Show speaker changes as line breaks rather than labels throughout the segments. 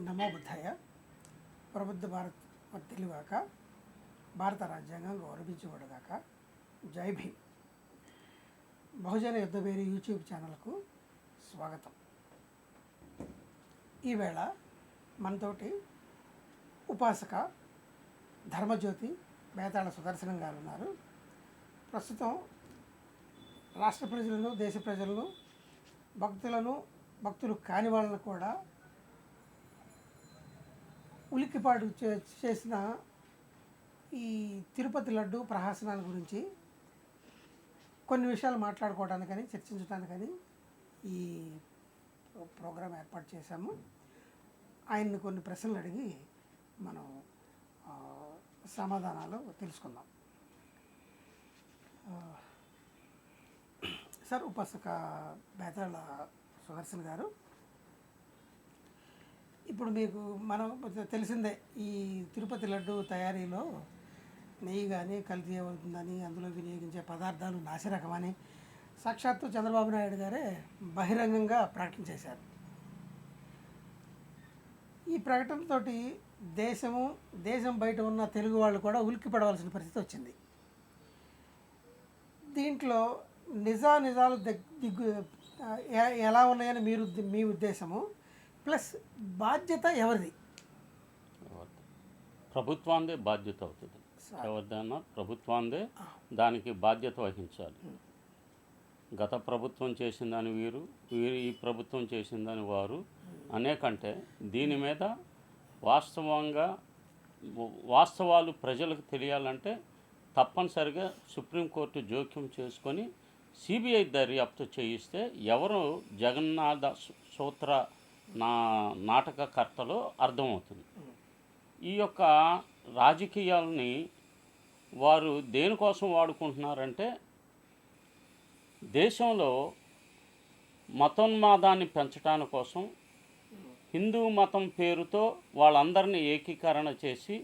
నమో బుద్ధాయ. ప్రబుద్ధ భారత్ వర్ధిల్లుగాక, భారత రాజ్యాంగం గౌరవించబడగాక. జై భీమ్. బహుజన యుద్ధభేరి యూట్యూబ్ ఛానల్కు స్వాగతం. ఈవేళ మనతోటి ఉపాసక ధర్మజ్యోతి బేతాళ సుదర్శనం గారు ఉన్నారు. ప్రస్తుతం రాష్ట్ర ప్రజలను, దేశ ప్రజలను, భక్తులు కాని వాళ్ళను కూడా ఉలిక్కిపాటు చేసిన ఈ తిరుపతి లడ్డు ప్రహసనాల గురించి కొన్ని విషయాలు మాట్లాడుకోవడానికని, చర్చించడానికని ఈ ప్రోగ్రాం ఏర్పాటు చేశాము. ఆయన్ని కొన్ని ప్రశ్నలు అడిగి మనం సమాధానాలు తెలుసుకుందాం. సార్, ఉపాసక బేతాళ సుదర్శన్ గారు, ఇప్పుడు మీకు మనం తెలిసిందే, ఈ తిరుపతి లడ్డు తయారీలో నెయ్యి కానీ కల్తీ అవుతుందని, అందులో వినియోగించే పదార్థాలు నాసిరకమని సాక్షాత్తు చంద్రబాబు నాయుడు గారే బహిరంగంగా ప్రకటన చేశారు. ఈ ప్రకటనతోటి దేశం బయట ఉన్న తెలుగు వాళ్ళు కూడా ఉలిక్కి పడవలసిన పరిస్థితి వచ్చింది. దీంట్లో నిజాలు ఎలా ఉన్నాయని మీ ఉద్దేశము, ప్లస్ బాధ్యత ఎవరిది?
ప్రభుత్వాందే బాధ్యత అవుతుంది. ఎవరిదైనా ప్రభుత్వాందే దానికి బాధ్యత వహించాలి. గత ప్రభుత్వం చేసిందని వీరు ఈ ప్రభుత్వం చేసిందని వారు అనేకంటే దీని మీద వాస్తవాలు ప్రజలకు తెలియాలంటే తప్పనిసరిగా సుప్రీంకోర్టు జోక్యం చేసుకొని సిబిఐ దర్యాప్తు చేయిస్తే ఎవరు జగన్నాథ సూత్ర నాటకకర్తలో అర్థమవుతుంది. ఈ యొక్క రాజకీయాలని వారు దేనికోసం వాడుకుంటున్నారంటే, దేశంలో మతోన్మాదాన్ని పెంచడానికి కోసం హిందూ మతం పేరుతో వాళ్ళందరినీ ఏకీకరణ చేసి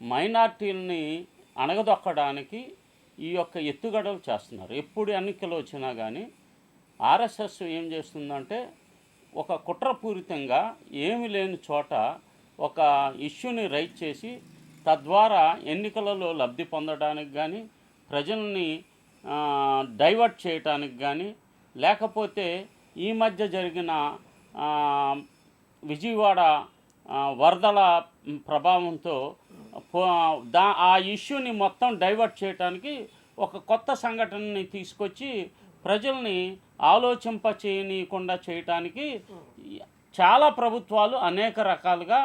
మైనార్టీలని అణగదొక్కడానికి ఈ యొక్క ఎత్తుగడలు చేస్తున్నారు. ఎప్పుడు ఎన్నికలు వచ్చినా కానీ ఆర్ఎస్ఎస్ ఏం చేస్తుందంటే, ఒక కుట్రపూరితంగా ఏమి లేని చోట ఒక ఇష్యూని రైజ్ చేసి తద్వారా ఎన్నికలలో లబ్ధి పొందడానికి కానీ, ప్రజల్ని డైవర్ట్ చేయటానికి కానీ, లేకపోతే ఈ మధ్య జరిగిన విజయవాడ వరదల ప్రభావంతో ఆ ఇష్యూని మొత్తం డైవర్ట్ చేయడానికి ఒక కొత్త సంఘటనని తీసుకొచ్చి ప్రజల్ని ఆలోచింపచేయనీయకుండా చేయటానికి చాలా ప్రభుత్వాలు అనేక రకాలుగా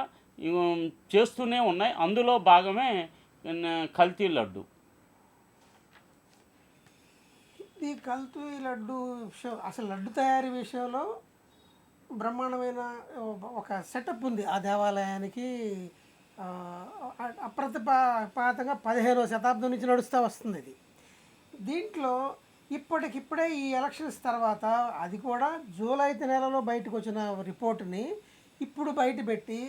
చేస్తూనే ఉన్నాయి. అందులో భాగమే కల్తీ లడ్డు.
ఈ కల్తీ లడ్డు అసలు లడ్డు తయారీ విషయంలో బ్రహ్మాండమైన ఒక సెటప్ ఉంది. ఆ దేవాలయానికి అప్రతిపాతంగా 15వ శతాబ్దం నుంచి నడుస్తూ వస్తుంది. ఇది దీంట్లో ఇప్పటికిప్పుడే ఈ ఎలక్షన్స్ తర్వాత, అది కూడా జూలై నెలలో బయటకు వచ్చిన రిపోర్టుని ఇప్పుడు బయటపెట్టి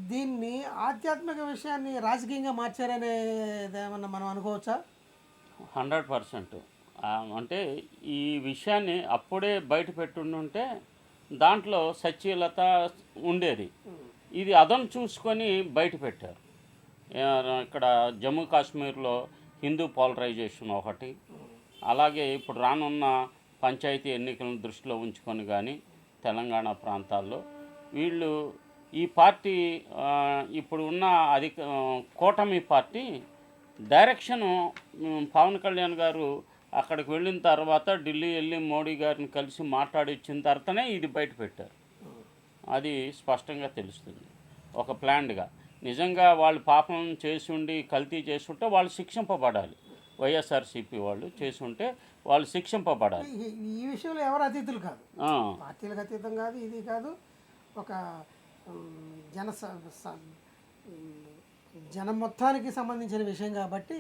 దీన్ని ఆధ్యాత్మిక విషయాన్ని రాజకీయంగా మార్చారనేదేమన్నా మనం అనుకోవచ్చా?
100%. అంటే ఈ విషయాన్ని అప్పుడే బయట పెట్టుంటే దాంట్లో సచ్యలత ఉండేది. ఇది అదను చూసుకొని బయట పెట్టారు. ఇక్కడ జమ్మూ కాశ్మీర్లో హిందూ పోలరైజేషన్ ఒకటి, అలాగే ఇప్పుడు రానున్న పంచాయతీ ఎన్నికలను దృష్టిలో ఉంచుకొని కానీ తెలంగాణ ప్రాంతాల్లో వీళ్ళు ఈ పార్టీ ఇప్పుడు ఉన్న కూటమి పార్టీ డైరెక్షను పవన్ కళ్యాణ్ గారు అక్కడికి వెళ్ళిన తర్వాత ఢిల్లీ వెళ్ళి మోడీ గారిని కలిసి మాట్లాడిచ్చిన తర్వాతనే ఇది బయట పెట్టారు. అది స్పష్టంగా తెలుస్తుంది. ఒక ప్లాన్డ్గా నిజంగా వాళ్ళు పాపం చేసి ఉండి కల్తీ చేస్తుంటే వాళ్ళు శిక్షింపబడాలి. వైఎస్ఆర్సీపీ వాళ్ళు చేసుంటే వాళ్ళు శిక్షింపబడాలి.
ఈ విషయంలో ఎవరు అతీతులు కాదు, పార్టీలకు అతీతం కాదు, ఇది కాదు. ఒక జనం మొత్తానికి సంబంధించిన విషయం కాబట్టి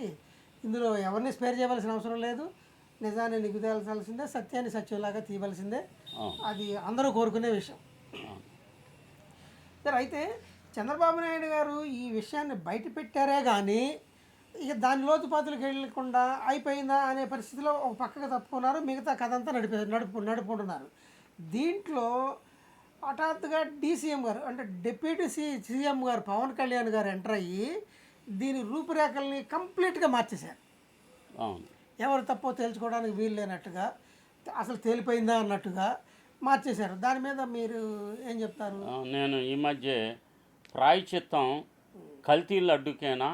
ఇందులో ఎవరిని స్పేర్ చేయవలసిన అవసరం లేదు. నిజాన్ని నిగుదేల్చాల్సిందే, సత్యాన్ని సత్యంలాగా తీయవలసిందే. అది అందరూ కోరుకునే విషయం. సరే, అయితే చంద్రబాబు నాయుడు గారు ఈ విషయాన్ని బయట పెట్టారే కానీ ఇక దాని లోతుపాతులకు వెళ్ళకుండా అయిపోయిందా అనే పరిస్థితిలో ఒక పక్కగా తప్పుకున్నారు. మిగతా కథ అంతా నడుపుకుంటున్నారు. దీంట్లో హఠాత్తుగా డీసీఎం గారు అంటే డిప్యూటీ సీఎం గారు పవన్ కళ్యాణ్ గారు ఎంటర్ అయ్యి దీని రూపురేఖల్ని కంప్లీట్గా మార్చేశారు.
అవును.
ఎవరు తప్పో తేల్చుకోవడానికి వీలు లేనట్టుగా, అసలు తేలిపోయిందా అన్నట్టుగా మార్చేశారు. దాని మీద మీరు ఏం చెప్తారు?
నేను ఈ మధ్య ప్రాయశ్చిత్తం కల్తీ లడ్డుకేనా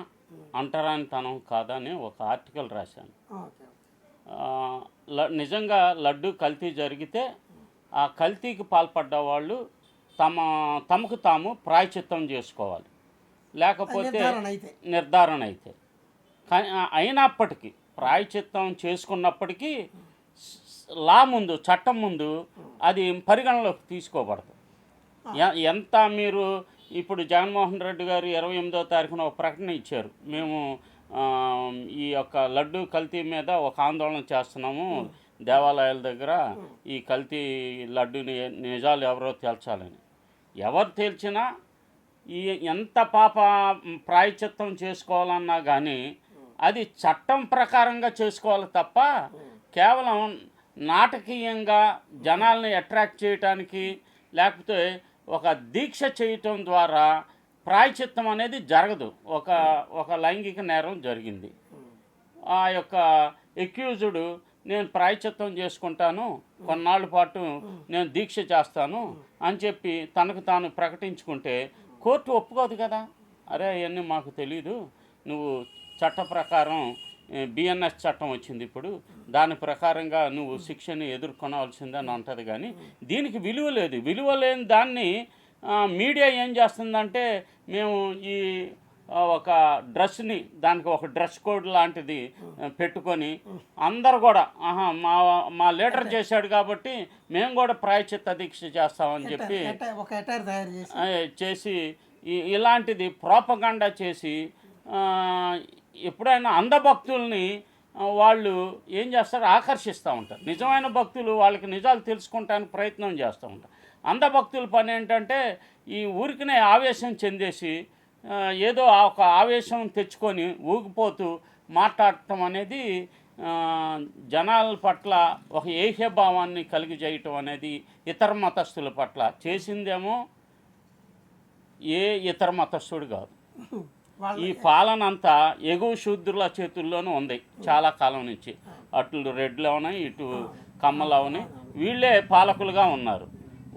అంటరానితనం కాదా అని ఒక ఆర్టికల్ రాశాను.
ఓకే.
నిజంగా లడ్డు కల్తీ జరిగితే ఆ కల్తీకి పాల్పడ్డ వాళ్ళు తమకు తాము ప్రాయశ్చిత్తం చేసుకోవాలి, లేకపోతే నిర్ధారణ అయితే. కానీ అయినప్పటికీ ప్రాయశ్చిత్తం చేసుకున్నప్పటికీ లా ముందు, చట్టం ముందు అది పరిగణలోకి తీసుకోబడదు. ఎంత మీరు ఇప్పుడు జగన్మోహన్ రెడ్డి గారు 28వ తారీఖున ఒక ప్రకటన ఇచ్చారు, మేము ఈ యొక్క లడ్డు కల్తీ మీద ఒక ఆందోళన చేస్తున్నాము, దేవాలయాల దగ్గర ఈ కల్తీ లడ్డుని నిజాలు ఎవరో తేల్చాలని. ఎవరు తేల్చినా ఈ ఎంత ప్రాయశ్చిత్తం చేసుకోవాలన్నా కానీ అది చట్టం ప్రకారంగా చేసుకోవాలి తప్ప కేవలం నాటకీయంగా జనాల్ని అట్రాక్ట్ చేయటానికి లేకపోతే ఒక దీక్ష చేయటం ద్వారా ప్రాయశ్చిత్తం అనేది జరగదు. ఒక లైంగిక నేరం జరిగింది, ఆ యొక్క ఎక్యూజ్డ్ నేను ప్రాయశ్చిత్తం చేసుకుంటాను, కొన్నాళ్ళ పాటు నేను దీక్ష చేస్తాను అని చెప్పి తనకు తాను ప్రకటించుకుంటే కోర్టు ఒప్పుకోదు కదా. అరే అవన్నీ మాకు తెలీదు, నువ్వు చట్ట ప్రకారం బిఎన్ఎస్ చట్టం వచ్చింది ఇప్పుడు, దాని ప్రకారంగా నువ్వు శిక్షని ఎదుర్కొనవలసిందని అంటది. కానీ దీనికి విలువ లేదు. విలువ లేని దాన్ని మీడియా ఏం చేస్తుందంటే మేము ఈ ఒక డ్రెస్ని దానికి ఒక డ్రెస్ కోడ్ లాంటిది పెట్టుకొని అందరు కూడా మా లీడర్ చేశాడు కాబట్టి మేము కూడా ప్రాయశ్చిత్త దీక్ష చేస్తామని చెప్పి చేసి ఇలాంటిది ప్రోపగండా చేసి ఎప్పుడైనా అంధభక్తుల్ని వాళ్ళు ఏం చేస్తారు, ఆకర్షిస్తూ ఉంటారు. నిజమైన భక్తులు వాళ్ళకి నిజాలు తెలుసుకుంటానికి ప్రయత్నం చేస్తూ ఉంటారు. అంధభక్తుల పని ఏంటంటే ఈ ఊరికినే ఆవేశం చెందేసి ఏదో ఒక ఆవేశం తెచ్చుకొని ఊగిపోతూ మాట్లాడటం అనేది జనాల పట్ల ఒక ఏహ్యభావాన్ని కలిగి చేయటం అనేది ఇతర మతస్థుల పట్ల చేసిందేమో ఏ ఇతర మతస్థుడు కాదు. ఈ పాలన అంతా ఎగువ శూద్రుల చేతుల్లోనూ ఉంది చాలా కాలం నుంచి. అట్లు రెడ్లు అవనాయి, ఇటు కమ్మలు అవనాయి, వీళ్ళే పాలకులుగా ఉన్నారు.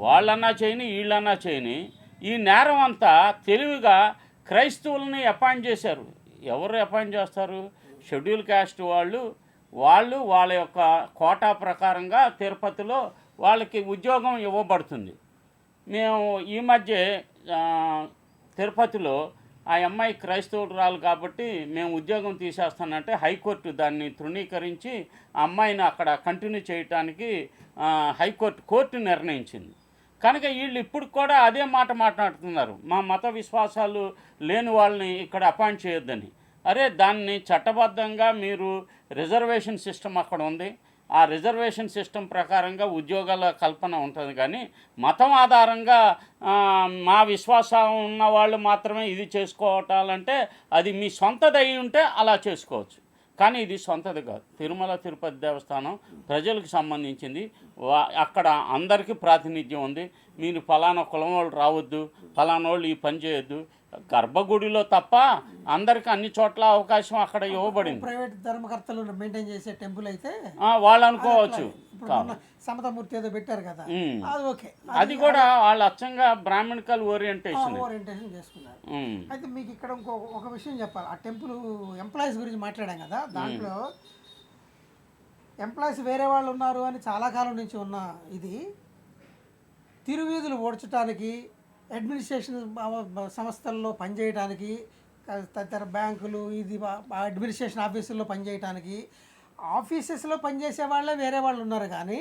వాళ్ళన్నా చేయని వీళ్ళన్నా చేయని ఈ నేరం అంతా తెలివిగా క్రైస్తవులని అపాయింట్ చేశారు. ఎవరు అపాయింట్ చేస్తారు? షెడ్యూల్ క్యాస్ట్ వాళ్ళు వాళ్ళ యొక్క కోటా ప్రకారంగా తిరుపతిలో వాళ్ళకి ఉద్యోగం ఇవ్వబడుతుంది. మేము ఈ మధ్య తిరుపతిలో ఆ అమ్మాయి క్రైస్తవురాలు కాబట్టి మేము ఉద్యోగం తీసేస్తానంటే హైకోర్టు దాన్ని తృణీకరించి ఆ అమ్మాయిని అక్కడ కంటిన్యూ చేయటానికి కోర్టు నిర్ణయించింది. కనుక వీళ్ళు ఇప్పుడు కూడా అదే మాట మాట్లాడుతున్నారు, మా మత విశ్వాసాలు లేని వాళ్ళని ఇక్కడ అపాయింట్ చేయొద్దని. అరే దాన్ని చట్టబద్ధంగా మీరు రిజర్వేషన్ సిస్టమ్ అక్కడ ఉంది, ఆ రిజర్వేషన్ సిస్టమ్ ప్రకారంగా ఉద్యోగాల కల్పన ఉంటుంది. కానీ మతం ఆధారంగా మా విశ్వాసం ఉన్న వాళ్ళు మాత్రమే ఇది చేసుకోవటాలంటే అది మీ సొంతది అయి ఉంటే అలా చేసుకోవచ్చు, కానీ ఇది సొంతది కాదు. తిరుమల తిరుపతి దేవస్థానం ప్రజలకు సంబంధించింది. అక్కడ అందరికీ ప్రాతినిధ్యం ఉంది. మీరు ఫలానా కులం వాళ్ళు రావద్దు, ఫలానా వాళ్ళు ఈ పని చేయొద్దు. గర్భగుడిలో తప్ప అందరికి అన్ని చోట్ల అవకాశం అక్కడ ఇవ్వబడింది.
ప్రైవేట్ ధర్మకర్తలు మెయింటైన్ చేసే టెంపుల్ అయితే
వాళ్ళు అనుకోవచ్చు.
సమతమూర్తి ఏదో పెట్టారు కదా, అది ఓకే,
అది కూడా వాళ్ళు అచ్చంగా బ్రాహ్మణికల్ ఓరియంటేషన్
చేసుకున్నారు. అయితే మీకు ఇక్కడ ఒక విషయం చెప్పాలి. ఆ టెంపుల్ ఎంప్లాయీస్ గురించి మాట్లాడాం కదా, దాంట్లో ఎంప్లాయీస్ వేరే వాళ్ళు ఉన్నారు అని చాలా కాలం నుంచి ఉన్న ఇది తిరువీధులు ఓడ్చడానికి, అడ్మినిస్ట్రేషన్ సంస్థల్లో పనిచేయడానికి, తదితర బ్యాంకులు ఇది అడ్మినిస్ట్రేషన్ ఆఫీసుల్లో పనిచేయడానికి ఆఫీసెస్లో పనిచేసే వాళ్ళే వేరే వాళ్ళు ఉన్నారు. కానీ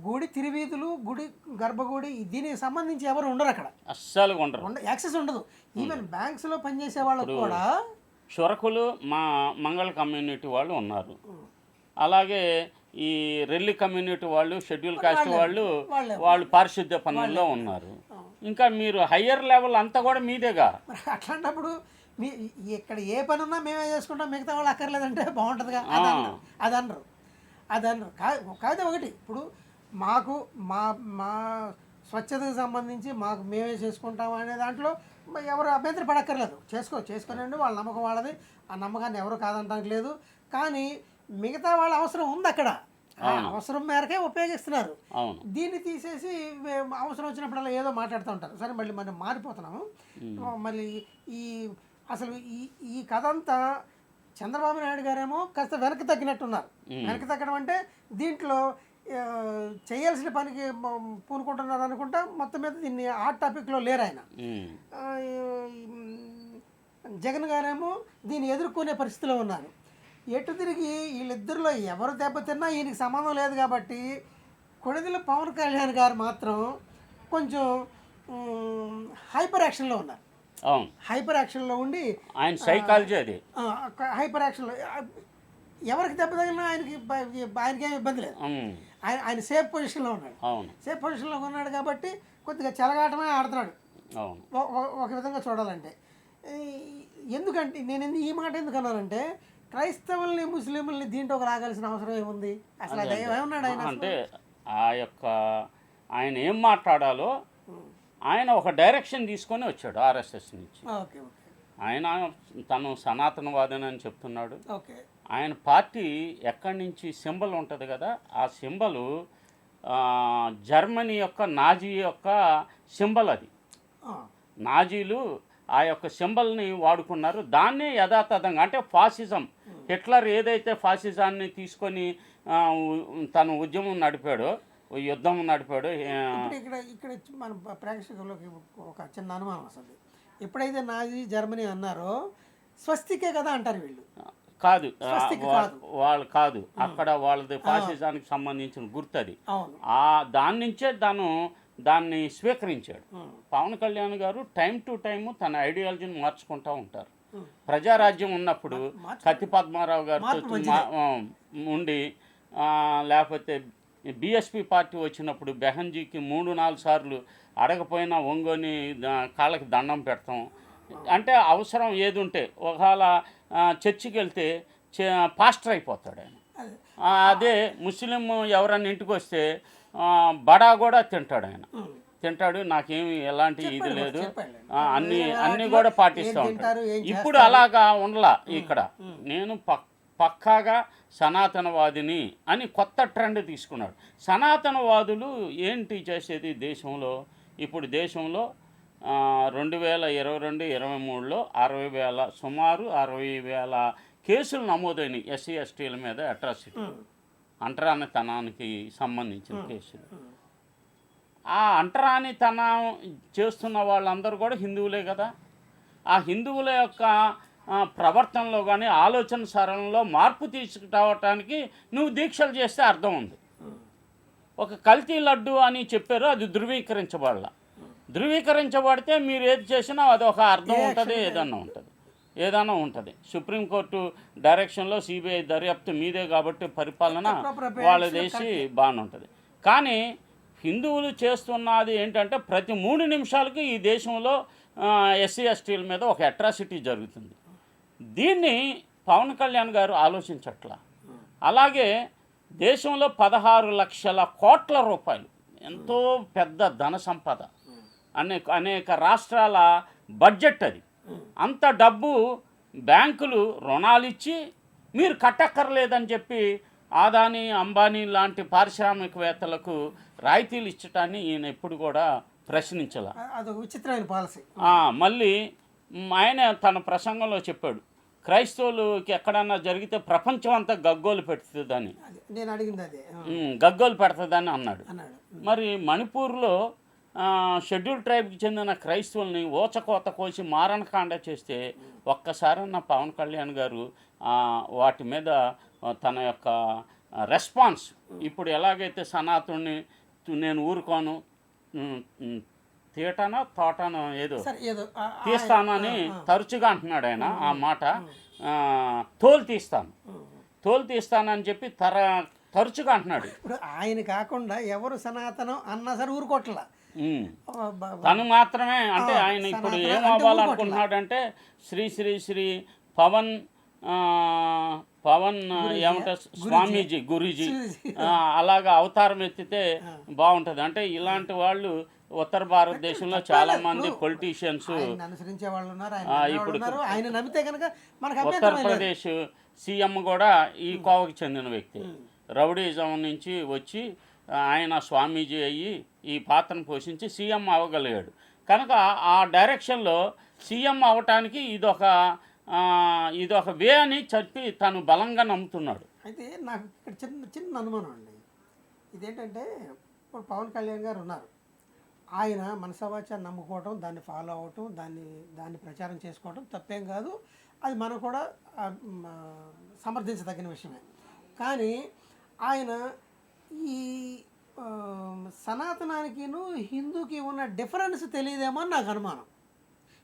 గుడి తిరువీధులు, గుడి గర్భగుడి దీనికి సంబంధించి ఎవరు ఉండరు అక్కడ,
అస్సలు
యాక్సెస్ ఉండదు. ఈవెన్ బ్యాంక్స్లో పనిచేసే వాళ్ళకు కూడా
షురకులు మా మంగళ కమ్యూనిటీ వాళ్ళు ఉన్నారు. అలాగే ఈ రెల్లి కమ్యూనిటీ వాళ్ళు, షెడ్యూల్ కాస్ట్ వాళ్ళు పారిశుద్ధ్య పనుల్లో ఉన్నారు. ఇంకా మీరు హయ్యర్ లెవెల్ అంతా కూడా మీదేగా.
అట్లాంటప్పుడు ఇక్కడ ఏ పని ఉన్నా మేమే చేసుకుంటాం, మిగతా వాళ్ళు అక్కర్లేదంటే బాగుంటుందిగా. అది అనరు. కాకపోతే ఒకటి, ఇప్పుడు మాకు మా స్వచ్ఛతకు సంబంధించి మాకు మేమే చేసుకుంటాం అనే దాంట్లో ఎవరు అభ్యంతరం పడక్కర్లేదు, చేసుకునండి, వాళ్ళ నమ్మకం వాళ్ళది, ఆ నమ్మకాన్ని ఎవరు కాదంటానికి లేదు. కానీ మిగతా వాళ్ళ అవసరం ఉంది అక్కడ, అవసరం మేరకే ఉపయోగిస్తున్నారు. దీన్ని తీసేసి అవసరం వచ్చినప్పుడల్లా ఏదో మాట్లాడుతూ ఉంటారు. సరే మళ్ళీ మనం మారిపోతున్నాము. మళ్ళీ అసలు ఈ కథ అంతా చంద్రబాబు నాయుడు గారేమో కాస్త వెనక్కి తగ్గినట్టున్నారు. వెనక్కి తగ్గడం అంటే దీంట్లో చేయాల్సిన పనికి పూనుకుంటున్నారు అనుకుంటా. మొత్తం మీద దీన్ని ఆ టాపిక్లో లేరు ఆయన. జగన్ గారేమో దీన్ని ఎదుర్కొనే పరిస్థితిలో ఉన్నారు. ఎటు తిరిగి వీళ్ళిద్దరిలో ఎవరు దెబ్బతిన్నా ఈయనకి సంబంధం లేదు కాబట్టి కొణిదెల పవన్ కళ్యాణ్ గారు మాత్రం కొంచెం హైపర్ యాక్షన్లో ఉన్నారు. హైపర్ యాక్షన్లో ఉండి
ఆయన సైకాలజీ అది
హైపర్ యాక్షన్లో ఎవరికి దెబ్బ తగిలినా ఆయనకేం ఇబ్బంది లేదు. ఆయన సేఫ్ పొజిషన్లో ఉన్నాడు. సేఫ్ పొజిషన్లో ఉన్నాడు కాబట్టి కొద్దిగా చెలగాటమే ఆడుతున్నాడు ఒక విధంగా చూడాలంటే. ఎందుకంటే నేను ఈ మాట ఎందుకు అన్నానంటే క్రైస్తవుల్ని ముస్లింలని దీంట్లో రాగాల్సిన అవసరం ఏముంది అసలు? అది ఏమన్నాడు ఆయన
అంటే ఆయన ఏం మాట్లాడాలో ఆయన ఒక డైరెక్షన్ తీసుకొని వచ్చాడు ఆర్ఎస్ఎస్ నుంచి. ఆయన తను సనాతనవాదని అని చెప్తున్నాడు. ఆయన పార్టీ ఎక్కడి నుంచి సింబల్ ఉంటుంది కదా, ఆ సింబల్ జర్మనీ యొక్క నాజీ యొక్క సింబల్. అది నాజీలు ఆ యొక్క సింబల్ని వాడుకున్నారు. దాన్నే యథాతథంగా అంటే ఫాసిజం, హిట్లర్ ఏదైతే ఫాసిజాన్ని తీసుకొని తను ఉద్యమం నడిపాడో, యుద్ధం నడిపాడు.
ఇక్కడ మన ప్రేక్షకులకి ఒక చిన్న అనుమానం వస్తుంది. ఎప్పుడైతే నాజీ జర్మనీ అన్నారో స్వస్తికే కదా అంటారు వీళ్ళు.
కాదు, వాళ్ళు కాదు, అక్కడ వాళ్ళది ఫాసిజానికి సంబంధించిన గుర్తు అది. దాని నుంచే దాన్ని స్వీకరించాడు. పవన్ కళ్యాణ్ గారు టైం టు టైము తన ఐడియాలజీని మార్చుకుంటూ ఉంటారు. ప్రజారాజ్యం ఉన్నప్పుడు కత్తి పద్మారావు గారితో ఉండి, లేకపోతే బిఎస్పి పార్టీ వచ్చినప్పుడు బెహన్జీకి 3-4 సార్లు అడగపోయినా ఒంగోని కాళ్ళకి దండం పెడతాం. అంటే అవసరం ఏది ఉంటే ఒకవేళ చర్చికి వెళ్తే పాస్టర్ అయిపోతాడు ఆయన. అదే ముస్లిం ఎవరన్నా ఇంటికి వస్తే బడా కూడా తింటాడు, నాకేమి ఎలాంటి ఇది లేదు, అన్నీ కూడా పాటిస్తూ ఉంటాడు. ఇప్పుడు అలాగా ఉండలా. ఇక్కడ నేను పక్కాగా సనాతనవాదిని అని కొత్త ట్రెండ్ తీసుకున్నాడు. సనాతనవాదులు ఏంటి చేసేది దేశంలో? ఇప్పుడు దేశంలో 2022-23లో సుమారు 60,000 కేసులు నమోదైనవి ఎస్సీ ఎస్టీల మీద. అట్రాసిటీ, అంటరానితనానికి సంబంధించిన కేసులు. ఆ అంటరానితనం చేస్తున్న వాళ్ళందరూ కూడా హిందువులే కదా. ఆ హిందువుల యొక్క ప్రవర్తనలో కానీ ఆలోచన సరళంలో మార్పు తీసుకురావటానికి నువ్వు దీక్షలు చేస్తే అర్థం ఉంది. ఒక కల్తీ లడ్డు అని చెప్పారు, అది ధృవీకరించబడితే మీరు ఏది చేసినా అది ఒక అర్థం ఉంటుంది, ఏదన్నా ఉంటుంది. సుప్రీంకోర్టు డైరెక్షన్లో సిబిఐ దర్యాప్తు మీదే కాబట్టి పరిపాలన వాళ్ళదేసి బాగానే ఉంటుంది. కానీ హిందువులు చేస్తున్నది ఏంటంటే ప్రతి 3 నిమిషాలకి ఈ దేశంలో ఎస్సీ ఎస్టీల మీద ఒక అట్రాసిటీ జరుగుతుంది. దీన్ని పవన్ కళ్యాణ్ గారు ఆలోచించట్లా. అలాగే దేశంలో 16 లక్షల కోట్ల రూపాయలు, ఎంతో పెద్ద ధన సంపద, అనేక రాష్ట్రాల బడ్జెట్ అది. అంత డబ్బు బ్యాంకులు రుణాలు ఇచ్చి మీరు కట్టక్కర్లేదని చెప్పి ఆదాని అంబానీ లాంటి పారిశ్రామికవేత్తలకు రాయితీలు ఇచ్చటాన్ని ఈయన ఎప్పుడు కూడా ప్రశ్నించాల.
అదొక విచిత్రమైన పాలసీ.
మళ్ళీ ఆయన తన ప్రసంగంలో చెప్పాడు, క్రైస్తవులకి ఎక్కడన్నా జరిగితే ప్రపంచం అంతా గగ్గోలు పెడుతుందని,
నేను అడిగింది అదే,
గగ్గోలు పెడుతుందని అన్నాడు. మరి మణిపూర్లో షెడ్యూల్ ట్రైబ్కి చెందిన క్రైస్తవుల్ని ఓచకోత కోసి మారణకాండ చేస్తే ఒక్కసారన్న పవన్ కళ్యాణ్ గారు వాటి మీద తన యొక్క రెస్పాన్స్, ఇప్పుడు ఎలాగైతే సనాతనుని నేను ఊరుకోను, తోటనో ఏదో తీస్తానని తరచుగా అంటున్నాడు ఆయన. ఆ మాట తోలు తీస్తానని చెప్పి తరచుగా అంటున్నాడు.
ఇప్పుడు ఆయన కాకుండా ఎవరు సనాతనం అన్నా సరే ఊరుకోట్లా,
తను మాత్రమే. అంటే ఆయన ఇప్పుడు ఏం అవ్వాలనుకుంటున్నాడంటే శ్రీ శ్రీ శ్రీ పవన్ పవన్ ఏమంటారు స్వామీజీ గురూజీ అలాగా అవతారం ఎత్తితే బాగుంటుంది. అంటే ఇలాంటి వాళ్ళు ఉత్తర భారతదేశంలో చాలా మంది పొలిటీషియన్స్
అనుసరించే వాళ్ళు ఉన్నారు.
ఇప్పుడు
ఆయన నమ్మితే కనుక మనకు
ఉత్తరప్రదేశ్ సీఎం కూడా ఈ కోవకి చెందిన వ్యక్తి. రౌడీజం నుంచి వచ్చి ఆయన స్వామీజీ అయ్యి ఈ పాత్రను పోషించి సీఎం అవ్వగలిగాడు కనుక ఆ డైరెక్షన్లో సీఎం అవ్వటానికి ఇదొక వే అని చెప్పి తను బలంగా నమ్ముతున్నాడు.
అయితే నాకు ఇక్కడ చిన్న అనుమానం అండి. ఇదేంటంటే ఇప్పుడు పవన్ కళ్యాణ్ గారు ఉన్నారు, ఆయన మనసవాచాన్ని నమ్ముకోవటం, దాన్ని ఫాలో అవ్వటం, దాన్ని ప్రచారం చేసుకోవటం తప్పేం కాదు, అది మనం కూడా సమర్థించదగిన విషయమే. కానీ ఆయన ఈ సనాతనానికిను హిందూకి ఉన్న డిఫరెన్స్ తెలియదేమో అని నాకు అనుమానం.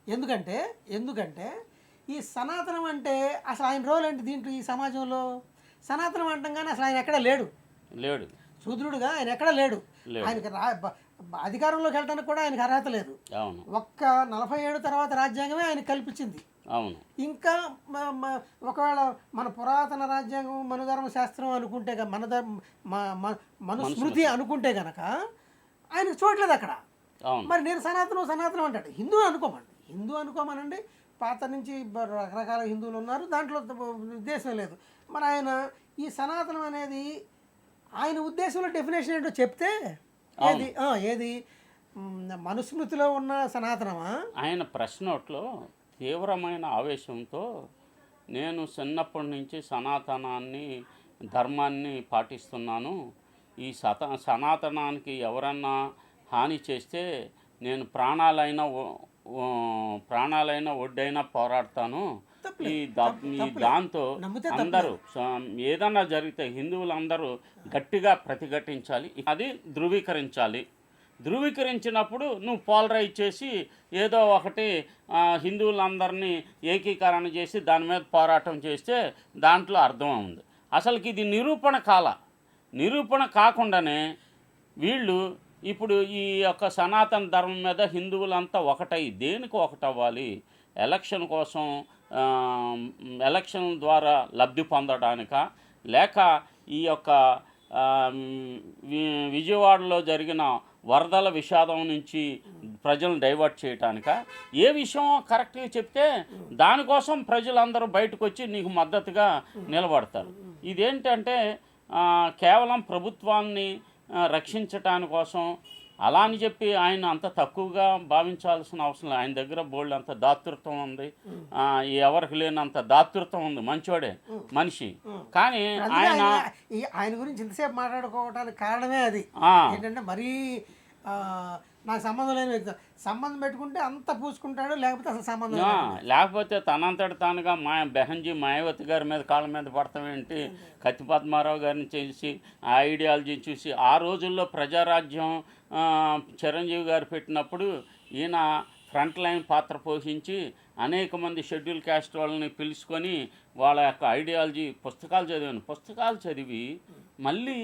ఎందుకంటే ఈ సనాతనం అంటే అసలు ఆయన రోల్ ఏంటి దీంట్లో ఈ సమాజంలో? సనాతనం అంటాం కానీ అసలు ఆయన ఎక్కడ లేడు, శూద్రుడుగా ఆయన ఎక్కడ లేడు. ఆయనకి అధికారంలోకి వెళ్ళడానికి కూడా ఆయనకు అర్హత లేదు. ఒక్క 47 తర్వాత రాజ్యాంగమే ఆయన కల్పించింది. ఇంకా ఒకవేళ మన పురాతన రాజ్యాంగం మనుధర్మ శాస్త్రం అనుకుంటే మనుస్మృతి అనుకుంటే కనుక ఆయనకు చూడలేదు అక్కడ. మరి నేను సనాతనం అంటాడు. హిందూ అనుకోమనండి, పాత నుంచి రకరకాల హిందువులు ఉన్నారు, దాంట్లో ఉద్దేశం లేదు. మరి ఆయన ఈ సనాతనం అనేది ఆయన ఉద్దేశంలో డెఫినేషన్ ఏంటో చెప్తే ఏది మనుస్మృతిలో ఉన్న సనాతనమా?
ఆయన ప్రెస్ నోట్లో తీవ్రమైన ఆవేశంతో నేను చిన్నప్పటి నుంచి సనాతనాన్ని ధర్మాన్ని పాటిస్తున్నాను, ఈ సనాతనానికి ఎవరన్నా హాని చేస్తే నేను ప్రాణాలైనా ఒడ్డైనా పోరాడతాను, దాంతో అందరూ ఏదన్నా జరిగితే హిందువులందరూ గట్టిగా ప్రతిఘటించాలి, అది ధృవీకరించినప్పుడు నువ్వు పోలరైజ్ చేసి ఏదో ఒకటి హిందువులందరినీ ఏకీకరణ చేసి దాని మీద పోరాటం చేస్తే దాంట్లో అర్థం ఉంది. అసలుకి ఇది నిరూపణ కాకుండానే వీళ్ళు ఇప్పుడు ఈ యొక్క సనాతన ధర్మం మీద హిందువులంతా ఒకటై దేనికి ఒకటవ్వాలి? ఎలక్షన్ కోసం, ఎలక్షన్ ద్వారా లబ్ధి పొందడానిక, లేక ఈ యొక్క విజయవాడలో జరిగిన వరదల విషాదం నుంచి ప్రజలను డైవర్ట్ చేయటానిక? ఏ విషయం కరెక్ట్గా చెప్తే దానికోసం ప్రజలందరూ బయటకు వచ్చి నీకు మద్దతుగా నిలబడతారు. ఇదేంటంటే కేవలం ప్రభుత్వాన్ని రక్షించటాని కోసం అలా అని చెప్పి ఆయన అంత తక్కువగా భావించాల్సిన అవసరం. ఆయన దగ్గర బోల్డ్ అంత దాతృత్వం ఉంది, ఎవరికి లేనంత దాతృత్వం ఉంది, మంచోడే మనిషి. కానీ
ఆయన గురించి ఇంతసేపు మాట్లాడుకోవడానికి కారణమే అది. ఏంటంటే మరీ నాకు సంబంధం లేని వ్యక్తి, సంబంధం పెట్టుకుంటే అంత పూసుకుంటాడు, లేకపోతే అసలు సంబంధం
లేకపోతే తనంతటి తానుగా బెహన్జీ మాయావతి గారి మీద కాళ్ళ మీద పడతామేంటి, కత్తి పద్మారావు గారిని చేసి ఆ ఐడియాలజీ చూసి ఆ రోజుల్లో ప్రజారాజ్యం చిరంజీవి గారు పెట్టినప్పుడు ఈయన ఫ్రంట్ లైన్ పాత్ర పోషించి అనేక మంది షెడ్యూల్ క్యాస్ట్ వాళ్ళని పిలుచుకొని వాళ్ళ యొక్క ఐడియాలజీ పుస్తకాలు చదివి మళ్ళీ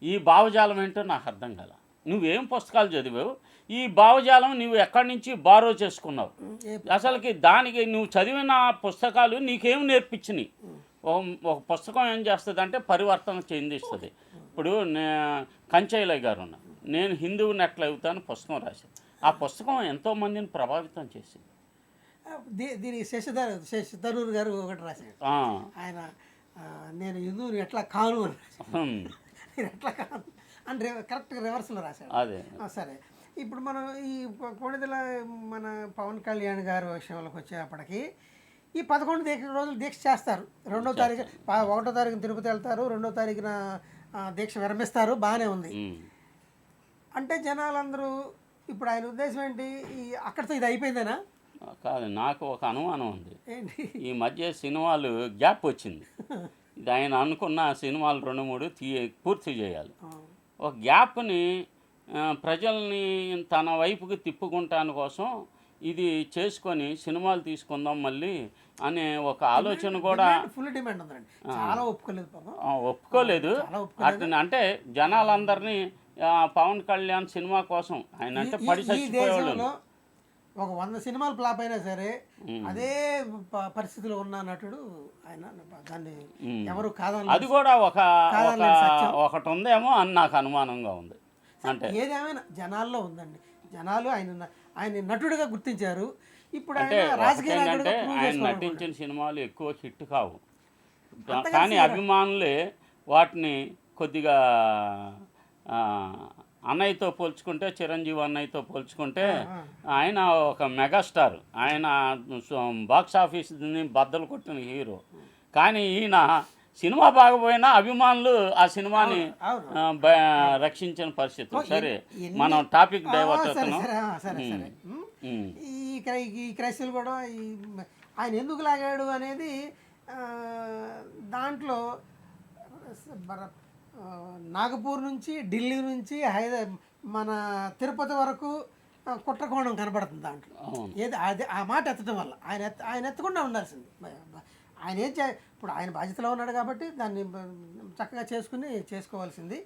ఈ భావజాలం ఏంటో నాకు అర్థం కాల. నువ్వేం పుస్తకాలు చదివావు, ఈ భావజాలం నువ్వు ఎక్కడి నుంచి బారో చేసుకున్నావు? అసలుకి దానికి నువ్వు చదివిన పుస్తకాలు నీకేం నేర్పించినాయి? ఒక పుస్తకం ఏం చేస్తుంది అంటే పరివర్తన చెందిస్తుంది. ఇప్పుడు కంచయ్య గారు ఉన్నారు, నేను హిందువుని ఎట్లా అవుతాను పుస్తకం రాశాను. ఆ పుస్తకం ఎంతోమందిని ప్రభావితం చేసింది.
దీనికి శశిధరూర్ గారు ఒకటి రాశాడు, ఆయన నేను హిందువుని ఎట్లా కాను అని ఎట్లా కాదు అని కరెక్ట్గా రివర్స్లో రాశాడు.
అదే
సరే, ఇప్పుడు మనం ఈ కోడిదల మన పవన్ కళ్యాణ్ గారి విషయంలోకి వచ్చేటప్పటికి ఈ 11 రోజులు దీక్ష చేస్తారు. 2వ తారీఖు 1వ తారీఖున తిరుపతి వెళ్తారు, 2వ తారీఖున దీక్ష విరమిస్తారు, బాగానే ఉంది. అంటే జనాలందరూ ఇప్పుడు ఆయన ఉద్దేశం ఏంటి, అక్కడితో ఇది అయిపోయిందేనా?
కాదు, నాకు ఒక అనుమానం ఉంది. ఈ మధ్య సినిమాలు గ్యాప్ వచ్చింది. ఇది ఆయన అనుకున్న సినిమాలు 2-3 పూర్తి చేయాలి. ఒక గ్యాప్ని ప్రజల్ని తన వైపుకి తిప్పుకుంటాని కోసం ఇది చేసుకొని సినిమాలు తీసుకుందాం మళ్ళీ అనే ఒక ఆలోచన కూడా
ఫుల్ డిమాండ్ ఉందండి. చాలా
ఒప్పుకోలేదు. అట్లా అంటే జనాలందరినీ పవన్ కళ్యాణ్ సినిమా కోసం ఆయన అంటే పడి చచ్చిపోయేవాళ్ళు.
ఒక 100 సినిమాలు ఫ్లాప్ అయినా సరే అదే పరిస్థితిలో ఉన్న నటుడు ఆయన. దాన్ని ఎవరు కాదని
అది కూడా ఒకటి ఉందేమో అని నాకు అనుమానంగా ఉంది. అంటే
ఏదేమైనా జనాల్లో ఉందండి. జనాలు ఆయన నటుడిగా గుర్తించారు. ఇప్పుడు
అంటే
ఆయన రాజకీయ
ఒకటేంటంటే ఆయన నటించిన సినిమాలు ఎక్కువ హిట్ కావు, కానీ అభిమానులే వాటిని కొద్దిగా అన్నయ్యతో పోల్చుకుంటే, చిరంజీవి అన్నయ్యతో పోల్చుకుంటే ఆయన ఒక మెగాస్టార్, ఆయన బాక్స్ ఆఫీస్ని బద్దలు కొట్టిన హీరో. కానీ ఈయన సినిమా బాగపోయినా అభిమానులు ఆ సినిమాని రక్షించిన పరిస్థితి. సరే, మనం టాపిక్ డైవర్ట్ అవుతున్నాం.
ఈ క్రైస్తవులు కూడా ఆయన ఎందుకు లాగాడు అనేది దాంట్లో నాగపూర్ నుంచి, ఢిల్లీ నుంచి, మన తిరుపతి వరకు కుట్రకోణం కనబడుతుంది దాంట్లో. ఏది అది ఆ మాట ఎత్తడం వల్ల ఆయన ఎత్తకుండా ఉండాల్సింది. ఆయన ఇప్పుడు ఆయన బాధ్యతలో ఉన్నాడు కాబట్టి దాన్ని చక్కగా చేసుకోవాల్సింది.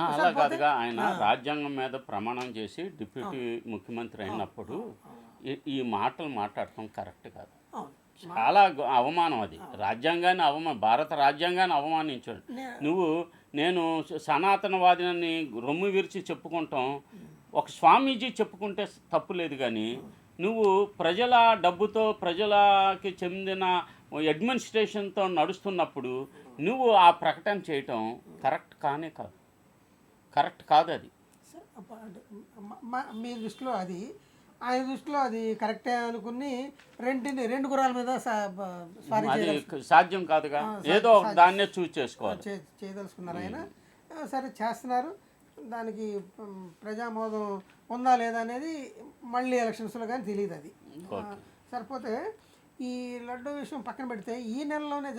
అలా కాదుగా, ఆయన రాజ్యాంగం మీద ప్రమాణం చేసి డిప్యూటీ ముఖ్యమంత్రి అయినప్పుడు ఈ మాటలు మాట్లాడటం కరెక్ట్ కాదు. చాలా అవమానం అది. రాజ్యాంగాన్ని భారత రాజ్యాంగాన్ని అవమానించాడు. నేను సనాతనవాదిని రొమ్ము విరిచి చెప్పుకుంటాం, ఒక స్వామీజీ చెప్పుకుంటే తప్పు లేదు. కానీ నువ్వు ప్రజల డబ్బుతో, ప్రజలకి చెందిన అడ్మినిస్ట్రేషన్తో నడుస్తున్నప్పుడు నువ్వు ఆ ప్రకటన చేయటం కరెక్ట్ కాదు అది.
మీ దృష్టిలో అది, ఆయన దృష్టిలో అది కరెక్టే అనుకుని రెండు గుర్రాల మీద
అది సాధ్యం కాదుగా, ఏదో దాన్నే చూస్ చేసుకోవాలి
చేయదలుచుకున్నారు ఆయన. సరే, చేస్తున్నారు. దానికి ప్రజామోదం ఉందా లేదా అనేది మళ్ళీ ఎలక్షన్స్లో కానీ తెలియదు. అది సరిపోతే ఈ లడ్డు విషయం పక్కన పెడితే ఈ నెలలోనే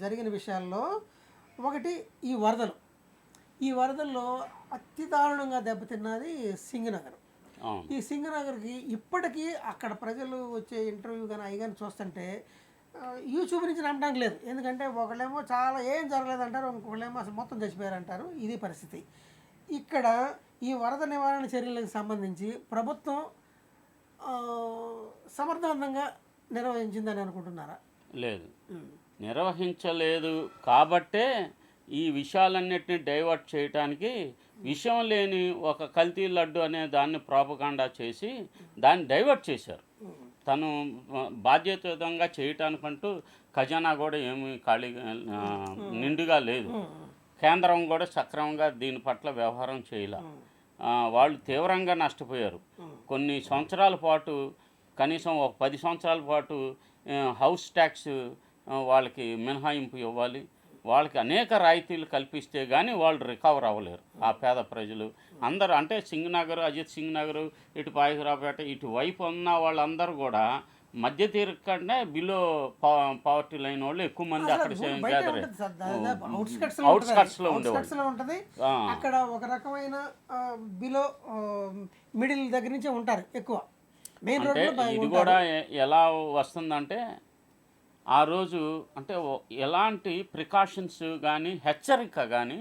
జరిగిన విషయాల్లో ఒకటి ఈ వరదల్లో అతి దారుణంగా దెబ్బతిన్నది సింగనగర్. ఈ సింగనగర్కి ఇప్పటికీ అక్కడ ప్రజలు వచ్చే ఇంటర్వ్యూ కానీ అవి కానీ చూస్తుంటే యూట్యూబ్ నుంచి నమ్మడానికి లేదు. ఎందుకంటే ఒకళ్ళేమో చాలా ఏం జరగలేదంటారు, ఇంకొకళ్ళేమో అసలు మొత్తం చచ్చిపోయారంటారు. ఇది పరిస్థితి. ఇక్కడ ఈ వరద నివారణ చర్యలకు సంబంధించి ప్రభుత్వం సమర్థవంతంగా నిర్వహించిందని అనుకుంటున్నారా?
లేదు, నిర్వహించలేదు. కాబట్టే ఈ విషయాలన్నిటిని డైవర్ట్ చేయడానికి విషయం లేని ఒక కల్తీ లడ్డు అనే దాన్ని ప్రాపగాండా చేసి దాన్ని డైవర్ట్ చేశారు. తను బాధ్యతాయుతంగా చేయటానికంటూ ఖజానా కూడా ఏమీ నిండుగా లేదు. కేంద్రం కూడా సక్రమంగా దీని పట్ల వ్యవహారం చేయలే. వాళ్ళు తీవ్రంగా నష్టపోయారు. కొన్ని సంవత్సరాల పాటు, కనీసం ఒక 10 సంవత్సరాల పాటు హౌస్ ట్యాక్స్ వాళ్ళకి మినహాయింపు ఇవ్వాలి. వాళ్ళకి అనేక రాయితీలు కల్పిస్తే కానీ వాళ్ళు రికవర్ అవ్వలేరు. ఆ పేద ప్రజలు అందరూ, అంటే సింగనగర్, అజిత్ సింగ్ నగర్, ఇటు పాయకరావుపేట, ఇటు వైపు ఉన్న వాళ్ళందరూ కూడా మధ్య తీరకుండా బిలో పవర్టీ లైన్ వాళ్ళు ఎక్కువ మంది అక్కడ గ్యాదర్ అవుట్స్కట్స్లో
ఉంటుంది. అక్కడ ఒక రకమైన బిలో మిడిల్ దగ్గర నుంచి ఉంటారు ఎక్కువ.
అంటే ఇది కూడా ఎలా వస్తుందంటే, ఆ రోజు అంటే ఎలాంటి ప్రికాషన్స్ కానీ హెచ్చరిక కానీ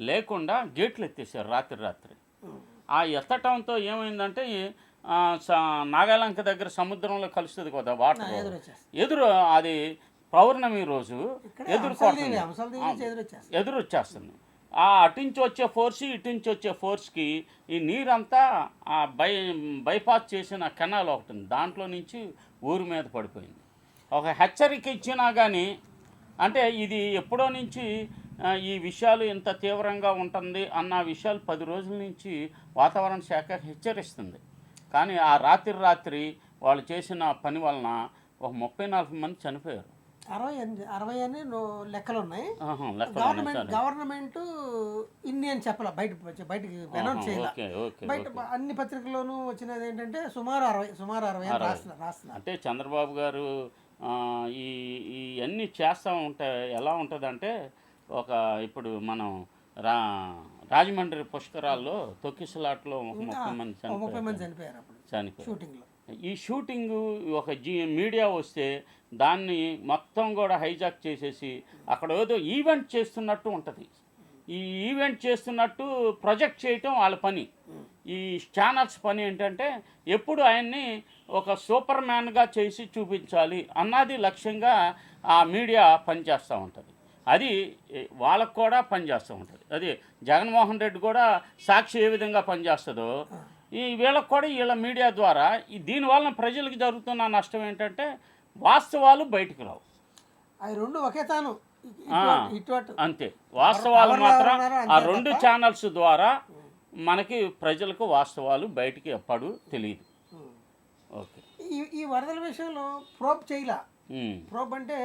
లేకుండా గేట్లు ఎత్తేసారు రాత్రి. ఆ ఎత్తటంతో ఏమైందంటే, నాగాలంక దగ్గర సముద్రంలో కలుస్తుంది కదా వాటర్, అది పౌర్ణమి రోజు ఎదురొచ్చేస్తుంది. ఆ అటుంచి వచ్చే ఫోర్స్, ఇటుంచి వచ్చే ఫోర్స్కి ఈ నీరంతా ఆ బైపాస్ చేసిన కెనాల్ ఒకటి ఉంది, దాంట్లో నుంచి ఊరి మీద పడిపోయింది. ఒక హెచ్చరిక ఇచ్చినా కానీ, అంటే ఇది ఎప్పుడో నుంచి ఈ విషయాలు ఇంత తీవ్రంగా ఉంటుంది అన్న విషయాలు 10 రోజుల నుంచి వాతావరణ శాఖ హెచ్చరిస్తుంది. కానీ ఆ రాత్రి వాళ్ళు చేసిన పని వలన ఒక 34 మంది చనిపోయారు.
60 అని లెక్కలు ఉన్నాయి. గవర్నమెంట్ ఇన్ని అని చెప్పాల, బయటికి అనౌన్స్ చేయాలి. బయట అన్ని పత్రికల్లోనూ వచ్చినది ఏంటంటే సుమారు 60 రాస్తున్నారు.
అంటే చంద్రబాబు గారు ఇవన్నీ చేస్తూ ఉంటే ఎలా ఉంటుందంటే, ఇప్పుడు మనం రాజమండ్రి పుష్కరాల్లో తొక్కిసలాట్లో 30 మంది
చనిపోయారు షూటింగ్లో.
ఈ షూటింగ్ ఒక మీడియా వస్తే దాన్ని మొత్తం కూడా హైజాక్ చేసేసి అక్కడ ఏదో ఈవెంట్ చేస్తున్నట్టు ఉంటుంది. ఈ ఈవెంట్ చేస్తున్నట్టు ప్రొజెక్ట్ చేయటం వాళ్ళ పని. ఈ ఛానల్స్ పని ఏంటంటే ఎప్పుడు ఆయన్ని ఒక సూపర్ మ్యాన్గా చేసి చూపించాలి అన్నది లక్ష్యంగా ఆ మీడియా పనిచేస్తూ ఉంటుంది. అది వాళ్ళకు కూడా పనిచేస్తూ ఉంటుంది. అది జగన్మోహన్ రెడ్డి కూడా సాక్షి ఏ విధంగా పనిచేస్తుందో ఈ వీళ్ళకు కూడా వీళ్ళ మీడియా ద్వారా దీనివల్ల ప్రజలకు జరుగుతున్న నష్టం ఏంటంటే వాస్తవాలు బయటకు రావు.
అవి రెండు ఒకే తాను
అంతే. వాస్తవాలు మాత్రం ఆ రెండు ఛానల్స్ ద్వారా మనకి ప్రజలకు వాస్తవాలు బయటికి ఎప్పుడు తెలియదు. ఓకే.
ఈ వరదల విషయంలో ప్రోబ్ చేయలా. ప్రోబ్ అంటే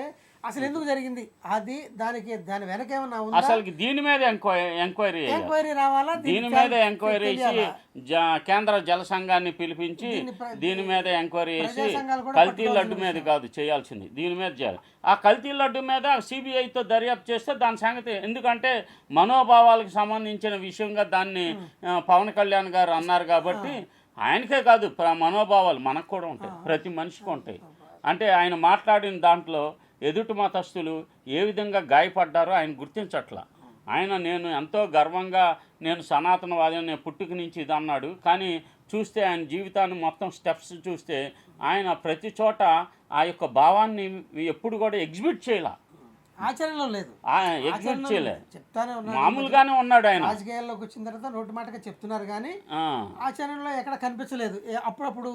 అసలు ఎందుకు జరిగింది, అది దాని వెనక ఏమన్నా ఉందా,
అసలు దీని మీద ఎంక్వైరీ
రావాలా,
దీని మీద ఎంక్వైరీ చేసి కేంద్ర జల సంఘాన్ని పిలిపించి దీని మీద ఎంక్వైరీ చేసి కల్తీ లడ్డు మీద కాదు చేయాల్సింది, దీని మీద చేయాలి. ఆ కల్తీ లడ్డు మీద సిబిఐతో దర్యాప్తు చేస్తే దాని సంగతి, ఎందుకంటే మనోభావాలకు సంబంధించిన విషయంగా దాన్ని పవన్ కళ్యాణ్ గారు అన్నారు కాబట్టి ఆయనకే కాదు మనోభావాలు మనకు కూడా ఉంటాయి, ప్రతి మనిషికి ఉంటాయి. అంటే ఆయన మాట్లాడిన దాంట్లో ఎదుటి మతస్థులు ఏ విధంగా గాయపడ్డారో ఆయన గుర్తించట్లా. నేను ఎంతో గర్వంగా నేను సనాతనవాదిని పుట్టుక నుంచి ఇది అన్నాడు, కానీ చూస్తే ఆయన జీవితాన్ని మొత్తం స్టెప్స్ చూస్తే ఆయన ప్రతి చోట ఆ యొక్క భావాన్ని ఎప్పుడు కూడా ఎగ్జిబిట్ చేయాల,
ఆచరణలో లేదు,
ఎగ్జిబిట్ చేయలే,
చెప్తానే ఉన్నాడు,
మామూలుగానే ఉన్నాడు. ఆయన
రాజకీయాల్లోకి వచ్చిన తర్వాత నోటి మాటగా చెప్తున్నారు కానీ ఆచరణలో ఎక్కడ కనిపించలేదు. అప్పుడప్పుడు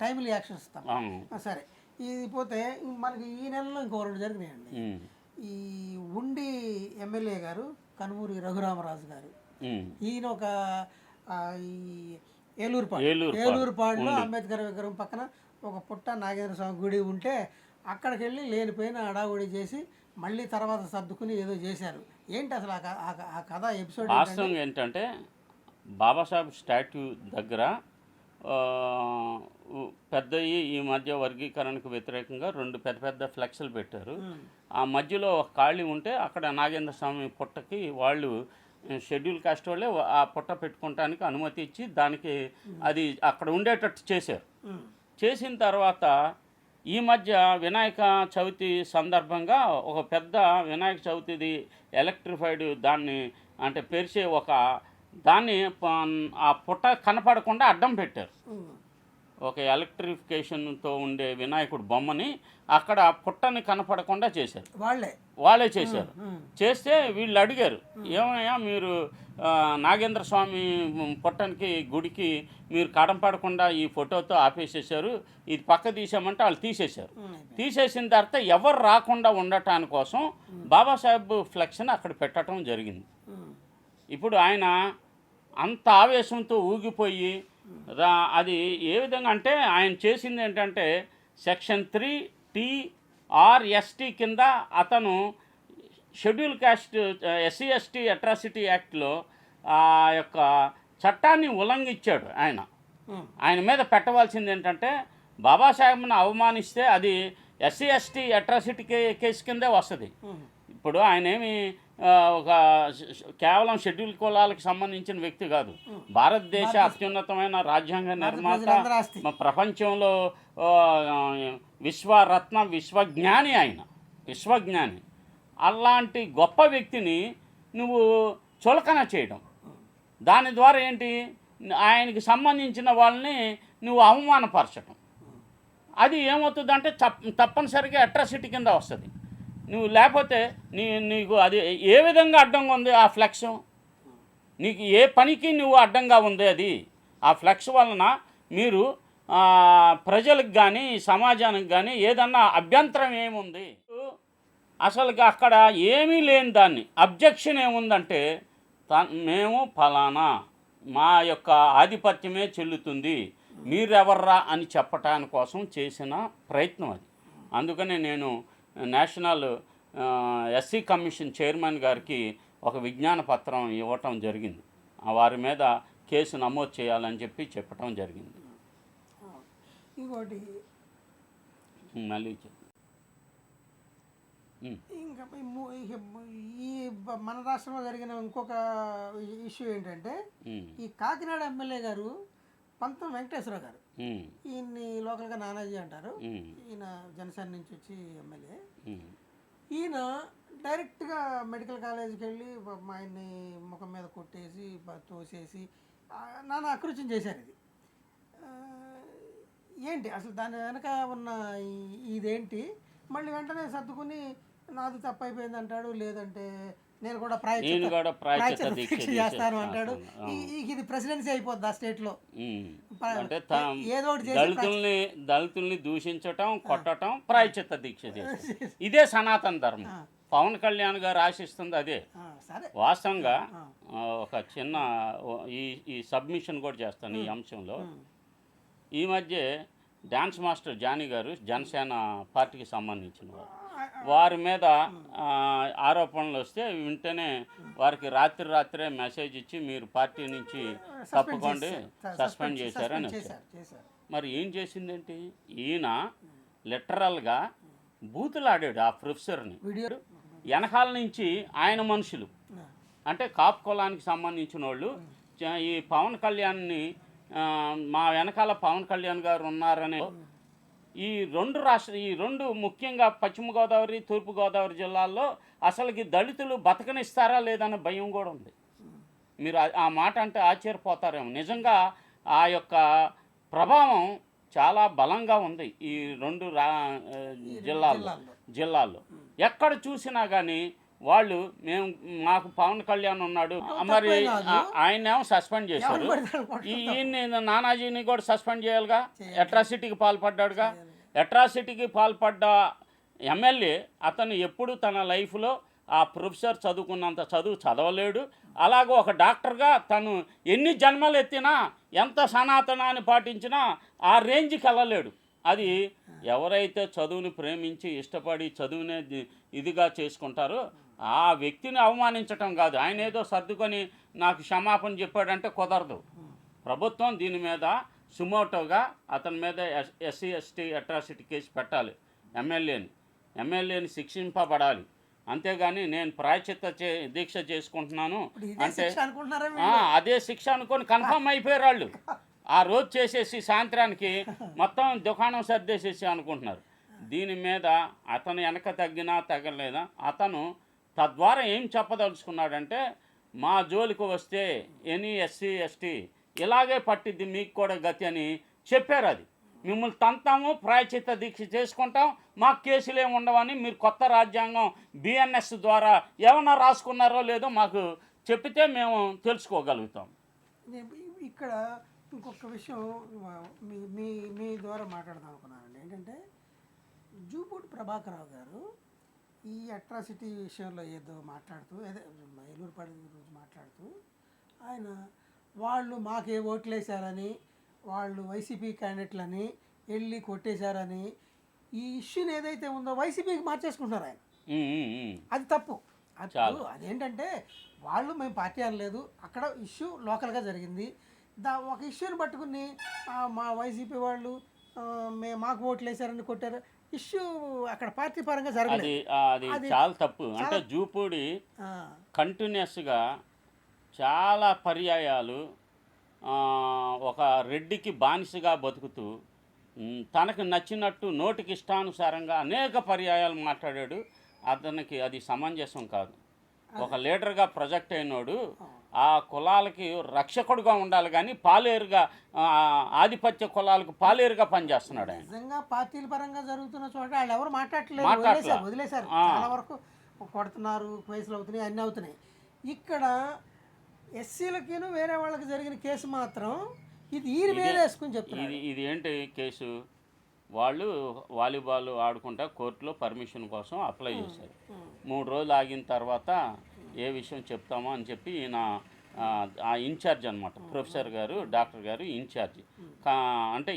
టైమ్లీ యాక్షన్ ఇస్తాం. సరే, ఇది పోతే మనకి ఈ నెలలో ఇంకో రెండు జరిగినాయండి. ఈ ఉండి ఎమ్మెల్యే గారు కనుమూరి రఘురామరాజు గారు, ఈయన ఒక ఈ ఏలూరుపాడులో అంబేద్కర్ విగ్రహం పక్కన ఒక పుట్ట నాగేంద్ర స్వామి గుడి ఉంటే అక్కడికి వెళ్ళి లేనిపోయిన అడావుడి చేసి మళ్ళీ తర్వాత సర్దుకుని ఏదో చేశారు. ఏంటి అసలు ఆ కథ ఎపిసోడ్?
వాస్తవం ఏంటంటే బాబాసాహెబ్ స్టాట్యూ దగ్గర పెద్దవి ఈ మధ్య వర్గీకరణకు వ్యతిరేకంగా రెండు పెద్ద ఫ్లెక్స్లు పెట్టారు. ఆ మధ్యలో ఒక ఖాళీ ఉంటే అక్కడ నాగేంద్ర స్వామి పుట్టకి వాళ్ళు షెడ్యూల్ కాస్ట్ వాళ్ళే ఆ పుట్ట పెట్టుకోవటానికి అనుమతి ఇచ్చి దానికి అది అక్కడ ఉండేటట్టు చేశారు. చేసిన తర్వాత ఈ మధ్య వినాయక చవితి సందర్భంగా ఒక పెద్ద వినాయక చవితిది ఎలక్ట్రిఫైడ్ దాన్ని అంటే పెరిచే దాన్ని ఆ పుట్ట కనపడకుండా అడ్డం పెట్టారు. ఒక ఎలక్ట్రిఫికేషన్తో ఉండే వినాయకుడు బొమ్మని అక్కడ పుట్టని కనపడకుండా చేశారు, వాళ్ళే చేశారు. చేస్తే వీళ్ళు అడిగారు, ఏమయ్యా మీరు నాగేంద్ర స్వామి పుట్టనికి గుడికి మీరు కనపడకుండా ఈ ఫోటోతో ఆపేసేసారు, ఇది పక్క తీసామంటే వాళ్ళు తీసేశారు. తీసేసిన తర్వాత ఎవరు రాకుండా ఉండటాని కోసం బాబాసాహెబ్ ఫ్లెక్స్ని అక్కడ పెట్టడం జరిగింది. ఇప్పుడు ఆయన అంత ఆవేశంతో ఊగిపోయి అది ఏ విధంగా అంటే ఆయన చేసింది ఏంటంటే సెక్షన్ 3TRST కింద అతను షెడ్యూల్ కాస్ట్ SC/ST అట్రాసిటీ యాక్ట్లో ఆ యొక్క చట్టాన్ని ఉల్లంఘించాడు. ఆయన మీద పెట్టవలసింది ఏంటంటే బాబాసాహెబ్ను అవమానిస్తే అది SC/ST అట్రాసిటీ కేసు కిందే వస్తుంది. ఇప్పుడు ఆయన ఏమి ఒక కేవలం షెడ్యూల్ కులాలకు సంబంధించిన వ్యక్తి కాదు, భారతదేశ అత్యున్నతమైన రాజ్యాంగ నిర్మాత, ప్రపంచంలో విశ్వరత్న విశ్వజ్ఞాని, ఆయన విశ్వజ్ఞాని. అలాంటి గొప్ప వ్యక్తిని నువ్వు చులకన చేయడం, దాని ద్వారా ఏంటి ఆయనకి సంబంధించిన వాళ్ళని నువ్వు అవమానపరచడం, అది ఏమవుతుందంటే తప్పనిసరిగా అట్రాసిటీ కింద వస్తుంది. నువ్వు లేకపోతే నీకు అది ఏ విధంగా అడ్డంగా ఉంది ఆ ఫ్లెక్స్, నీకు ఏ పనికి నువ్వు అడ్డంగా ఉంది అది ఆ ఫ్లెక్స్ వలన మీరు ప్రజలకు కానీ సమాజానికి కానీ ఏదన్నా అభ్యంతరం ఏముంది? అసలు అక్కడ ఏమీ లేని దాన్ని అబ్జెక్షన్ ఏముందంటే మేము ఫలానా మా యొక్క ఆధిపత్యమే చెల్లుతుంది, మీరెవర్రా అని చెప్పటాని కోసం చేసిన ప్రయత్నం అది. అందుకనే నేను నేషనల్ SC కమిషన్ చైర్మన్ గారికి ఒక విజ్ఞాన పత్రం ఇవ్వటం జరిగింది. వారి మీద కేసు నమోదు చేయాలని చెప్పటం జరిగింది.
ఇంకోటి
మళ్ళీ
ఇంకా ఈ మన రాష్ట్రంలో జరిగిన ఇంకొక ఇష్యూ ఏంటంటే ఈ కాకినాడ ఎమ్మెల్యే గారు పంతం వెంకటేశ్వరరావు గారు, ఈయన్ని లోకల్గా నానాజీ అంటారు, ఈయన జనసేన నుంచి వచ్చి ఎమ్మెల్యే. ఈయన డైరెక్ట్గా మెడికల్ కాలేజీకి వెళ్ళి ఆయన్ని ముఖం మీద కొట్టేసి తోసేసి నాన్న అకృత్యం చేశారు ఇది. ఆ, ఏంటి అసలు దాని వెనక ఉన్న ఇదేంటి? మళ్ళీ వెంటనే సర్దుకుని నాది తప్పు అయిపోయింది అంటాడు, లేదంటే నేను కూడా ప్రాయశ్చిత్త దీక్ష చేస్తాను అంటాడు. ఇది ప్రెసిడెన్సీ అయిపోద్ది ఆ స్టేట్లో.
అంటే
ఏదో ఒకటి చేసి
దళితుల్ని దూషించటం, కొట్టటం, ప్రాయశ్చిత్త దీక్ష చేస్తారు. ఇదే సనాతన ధర్మం. పవన్ కళ్యాణ్ గారు ఆశిస్తుంది అదే. వాస్తవంగా ఒక చిన్న ఈ సబ్మిషన్ కూడా చేస్తాను ఈ అంశంలో. ఈ మధ్య డ్యాన్స్ మాస్టర్ జానీ గారు జనసేన పార్టీకి సంబంధించిన వారి మీద ఆరోపణలు వస్తే వెంటనే వారికి రాత్రే మెసేజ్ ఇచ్చి మీరు పార్టీ నుంచి తప్పుకోండి, సస్పెండ్ చేశారని వచ్చారు. మరి ఏం చేసిందేంటి? ఈయన లిటరల్గా బూతులాడాడు ఆ ప్రొఫెసర్ని. వెనకాల నుంచి ఆయన మనుషులు అంటే కాపు కులానికి సంబంధించిన వాళ్ళు ఈ పవన్ కళ్యాణ్ని మా వెనకాల పవన్ కళ్యాణ్ గారు ఉన్నారనే ఈ రెండు ముఖ్యంగా పశ్చిమ గోదావరి, తూర్పు గోదావరి జిల్లాల్లో అసలుకి దళితులు బతకనిస్తారా లేదన్న భయం కూడా ఉంది. మీరు ఆ మాట అంటే ఆశ్చర్యపోతారేమో. నిజంగా ఆ యొక్క ప్రభావం చాలా బలంగా ఉంది ఈ రెండు జిల్లాల్లో. ఎక్కడ చూసినా కానీ వాళ్ళు మాకు పవన్ కళ్యాణ్ ఉన్నాడు, మరి ఆయనేమో సస్పెండ్ చేశారు. ఈయన్ని నానాజీని కూడా సస్పెండ్ చేయాలిగా, అట్రాసిటీకి పాల్పడ్డాడుగా. అట్రాసిటీకి పాల్పడ్డ ఎమ్మెల్యే అతను ఎప్పుడు తన లైఫ్లో ఆ ప్రొఫెసర్ చదువుకున్నంత చదువు చదవలేడు. అలాగే ఒక డాక్టర్గా తను ఎన్ని జన్మలు ఎత్తినా, ఎంత సనాతనాన్ని పాటించినా ఆ రేంజ్కి వెళ్ళలేడు. అది ఎవరైతే చదువుని ప్రేమించి ఇష్టపడి చదువునే ఇదిగా చేసుకుంటారో ఆ వ్యక్తిని అవమానించటం కాదు. ఆయన ఏదో సర్దుకొని నాకు క్షమాపణ చెప్పాడంటే కుదరదు. ప్రభుత్వం దీని మీద సుమోటోగా అతని మీద ఎస్సీ ఎస్టీ అట్రాసిటీ కేసు పెట్టాలి. ఎమ్మెల్యేని శిక్షింపబడాలి. అంతేగాని నేను ప్రాయశ్చిత్త దీక్ష చేసుకుంటున్నాను అంటే అదే శిక్ష అనుకొని కన్ఫర్మ్ అయిపోయారు వాళ్ళు. ఆ రోజు చేసేసి సాయంత్రానికి మొత్తం దుకాణం సర్దేసేసి అనుకుంటున్నారు. దీని మీద అతను వెనక తగ్గినా తగ్గలేదా, అతను తద్వారా ఏం చెప్పదలుచుకున్నాడంటే మా జోలికి వస్తే ఎనీ ఎస్సీ ఎస్టీ ఇలాగే పట్టిద్ది, మీకు కూడా గతి అని చెప్పారు. అది మిమ్మల్ని తంతాము, ప్రాయశ్చిత్త దీక్ష చేసుకుంటాం, మాకు కేసులు ఏమి ఉండవని మీరు కొత్త రాజ్యాంగం బిఎన్ఎస్ ద్వారా ఏమన్నా రాసుకున్నారో లేదో మాకు చెప్పితే మేము తెలుసుకోగలుగుతాం.
ఇక్కడ ఇంకొక విషయం మీ ద్వారా మాట్లాడదాం అనుకున్నానండి. ఏంటంటే జూపూడి ప్రభాకరరావు గారు ఈ అట్రాసిటీ విషయంలో ఏదో మాట్లాడుతూ, ఏలూరుపాడు గురించి మాట్లాడుతూ, ఆయన వాళ్ళు మాకే ఓట్లు వేశారని, వాళ్ళు వైసీపీ క్యాండిడేట్లని వెళ్ళి కొట్టేశారని ఈ ఇష్యూని ఏదైతే ఉందో వైసీపీకి మార్చేసుకుంటున్నారు ఆయన. అది తప్పు. అదేంటంటే వాళ్ళు మేము పార్టీ అనలేదు, అక్కడ ఇష్యూ లోకల్గా జరిగింది. ఒక ఇష్యూని పట్టుకుని మా వైసీపీ వాళ్ళు మాకు ఓట్లు వేశారని కొట్టారు. ఇష్యూ అక్కడ పార్టీ పరంగా జరగలేదు.
అది చాలా తప్పు. అంటే జూపూడి కంటిన్యూస్గా చాలా పర్యాయాలు ఒక రెడ్డికి బానిసగా బతుకుతూ తనకు నచ్చినట్టు నోటికి ఇష్టానుసారంగా అనేక పర్యాయాలు మాట్లాడాడు. అతనికి అది సమంజసం కాదు. ఒక లీడర్గా ప్రొజెక్ట్ అయినోడు ఆ కులాలకి రక్షకుడుగా ఉండాలి, కానీ పాలేరుగా ఆధిపత్య కులాలకు పాలేరుగా పనిచేస్తున్నాడు ఆయన.
నిజంగా పార్టీల పరంగా జరుగుతున్న చోట వాళ్ళు ఎవరు మాట్లాడలేదు, వదిలేశారు. చాలా వరకు కొడుతున్నారు, కేసులు అవుతున్నాయి, అన్నీ అవుతున్నాయి. ఇక్కడ ఎస్సీలకిను వేరే వాళ్ళకి జరిగిన కేసు మాత్రం ఇది ఈయన మీద వేసుకుని చెప్తున్నారు.
ఇది ఏంటి కేసు? వాళ్ళు వాలీబాల్ ఆడుకుంటా కోర్టులో పర్మిషన్ కోసం అప్లై చేశారు. 3 రోజులు ఆగిన తర్వాత ఏ విషయం చెప్తామో అని చెప్పి ఈయన ఆ ఇన్ఛార్జ్ అనమాట, ప్రొఫెసర్ గారు, డాక్టర్ గారు ఇన్ఛార్జ్. అంటే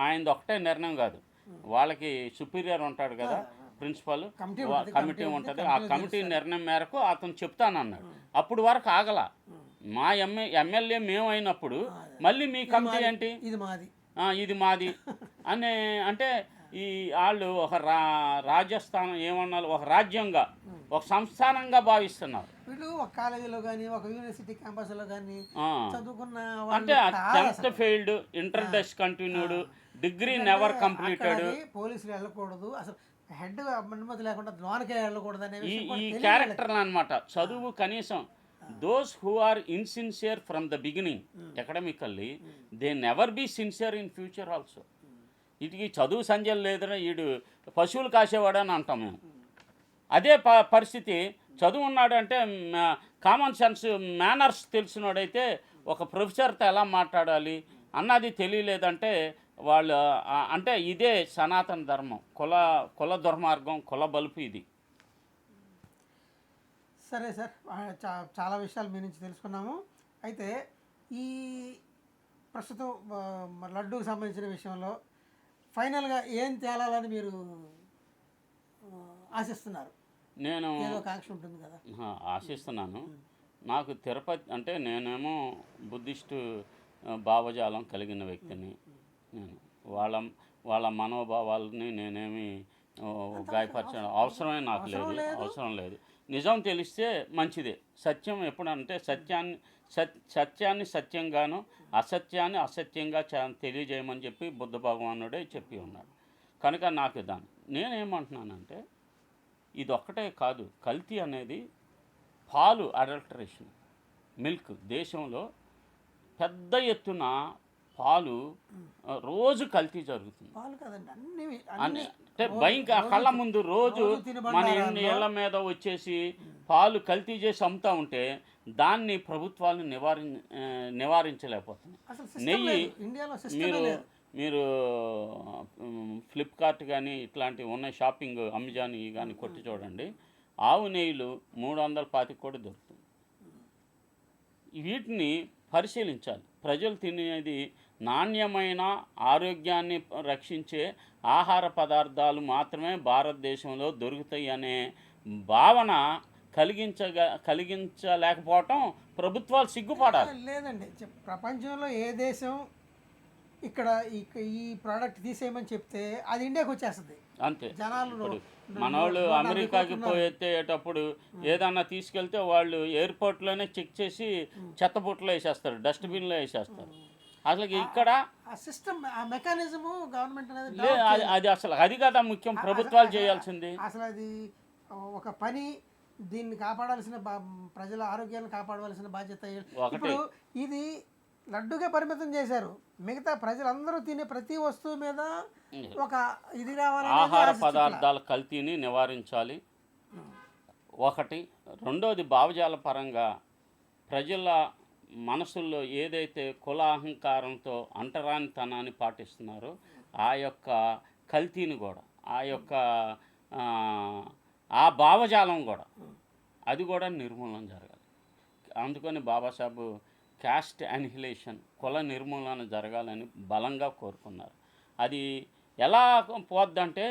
ఆయనది ఒకటే నిర్ణయం కాదు, వాళ్ళకి సుపీరియర్ ఉంటాడు కదా, ప్రిన్సిపల్ కమిటీ ఉంటుంది. ఆ కమిటీ నిర్ణయం మేరకు అతను చెప్తానన్నాడు. అప్పుడు వరకు ఆగల. మా ఎమ్మెల్యే మేము అయినప్పుడు మళ్ళీ మీ కమిటీ ఏంటి, ఇది మాది అని అంటే ఈ వాళ్ళు ఒక రాజస్థానం ఏమన్నారు, ఒక రాజ్యంగా, ఒక సంస్థానంగా భావిస్తున్నారు.
వీళ్ళు ఒక కాలేజీలో కానీ ఒక యూనివర్సిటీ క్యాంపస్లో కానీ చదువుకున్న
అంటే 10th failed, inter discontinued, degree never completed.
పోలీసులు వెళ్ళకూడదు, అసలు హెడ్ అనుమతి లేకుండా లోనకే వెళ్ళకూడదు అనే
ఈ క్యారెక్టర్లు అనమాట. చదువు కనీసం those who are insincere from the beginning academically they never be sincere in future also. వీటికి చదువు సంజయ్ లేదని వీడు పశువులు కాసేవాడని అంటాం మేము. అదే పరిస్థితి చదువు ఉన్నాడంటే కామన్ సెన్స్ మేనర్స్ తెలిసినోడైతే ఒక ప్రొఫెసర్తో ఎలా మాట్లాడాలి అన్నది తెలియలేదంటే వాళ్ళు అంటే ఇదే సనాతన ధర్మం, కుల దుర్మార్గం, కుల బలుపు ఇది.
సరే సార్, చాలా విషయాలు మీ నుంచి తెలుసుకున్నాము. అయితే ఈ ప్రస్తుతం లడ్డూకి సంబంధించిన విషయంలో ఫైనల్గా ఏం తేలాలని మీరు ఆశిస్తున్నారు?
నేను
ఏదో కాంక్ష ఉంటుంది కదా.
ఆశిస్తున్నాను. నాకు తిరుపతి అంటే నేనేమో బుద్ధిస్టు భావజాలం కలిగిన వ్యక్తిని. నేను వాళ్ళ మనోభావాలని నేనేమి గాయపరచడం అవసరం లేదు. నిజం తెలిస్తే మంచిదే. సత్యం ఎప్పుడంటే సత్యాన్ని సత్యంగాను అసత్యాన్ని అసత్యంగా తెలియజేయమని చెప్పి బుద్ధ భగవానుడే చెప్పి ఉన్నాడు. కనుక నాకు నేనేమంటున్నానంటే ఇదొక్కటే కాదు, కల్తీ అనేది పాలు అడల్టరేషన్, మిల్క్ దేశంలో పెద్ద ఎత్తున పాలు రోజు కల్తీ జరుగుతుంది. అంటే భయంకర కళ్ళ ముందు రోజు మన ఇళ్ళ మీద వచ్చేసి పాలు కల్తీ చేసి అమ్ముతూ ఉంటే దాన్ని ప్రభుత్వాలు నివారించలేకపోతున్నాయి. నెయ్యి మీరు ఫ్లిప్కార్ట్ కానీ ఇట్లాంటివి ఉన్న షాపింగ్ అమెజాన్ కానీ కొట్టి చూడండి, ఆవు నెయ్యిలు 320 కూడా దొరుకుతుంది. వీటిని పరిశీలించాలి. ప్రజలు తినేది నాణ్యమైన ఆరోగ్యాన్ని రక్షించే ఆహార పదార్థాలు మాత్రమే భారతదేశంలో దొరుకుతాయి అనే భావన కలిగించలేకపోవటం ప్రభుత్వాలు సిగ్గుపడాలి.
లేదండి, ప్రపంచంలో ఏ దేశం ఇక్కడ ఈ ప్రోడక్ట్ తీసేయమని చెప్తే అది ఇండియాకి వచ్చేస్తుంది
అంతే.
జనాలు
మనోళ్ళు అమెరికాకి పోయేటప్పుడు ఏదన్నా తీసుకెళ్తే వాళ్ళు ఎయిర్పోర్ట్లోనే చెక్ చేసి చెత్తబుట్టలో వేసేస్తారు, డస్ట్బిన్లో వేసేస్తారు. అసలు ఇక్కడ
సిస్టమ్ మెకానిజము గవర్నమెంట్ అనేది
అది అసలు అది కదా ముఖ్యం, ప్రభుత్వాలు చేయాల్సింది.
అసలు అది ఒక పని, దీన్ని కాపాడాల్సిన ప్రజల ఆరోగ్యాన్ని కాపాడవలసిన బాధ్యత. ఇప్పుడు ఇది లడ్డుగా పరిమితం చేశారు, మిగతా ప్రజలందరూ తినే ప్రతి వస్తువు మీద ఒక ఇది రావాలి.
ఆహార పదార్థాల కల్తీని నివారించాలి ఒకటి. రెండోది భావజాల పరంగా ప్రజల మనసుల్లో ఏదైతే కుల అహంకారంతో అంటరానితనాన్ని పాటిస్తున్నారో ఆ యొక్క కల్తీని కూడా, ఆ యొక్క ఆ భావజాలం కూడా, అది కూడా నిర్మూలన జరగాలి. అందుకని బాబాసాహెబ్ క్యాస్ట్ అనిహిలేషన్, కుల నిర్మూలన జరగాలని బలంగా కోరుకున్నారు. అది ఎలా పోద్దంటే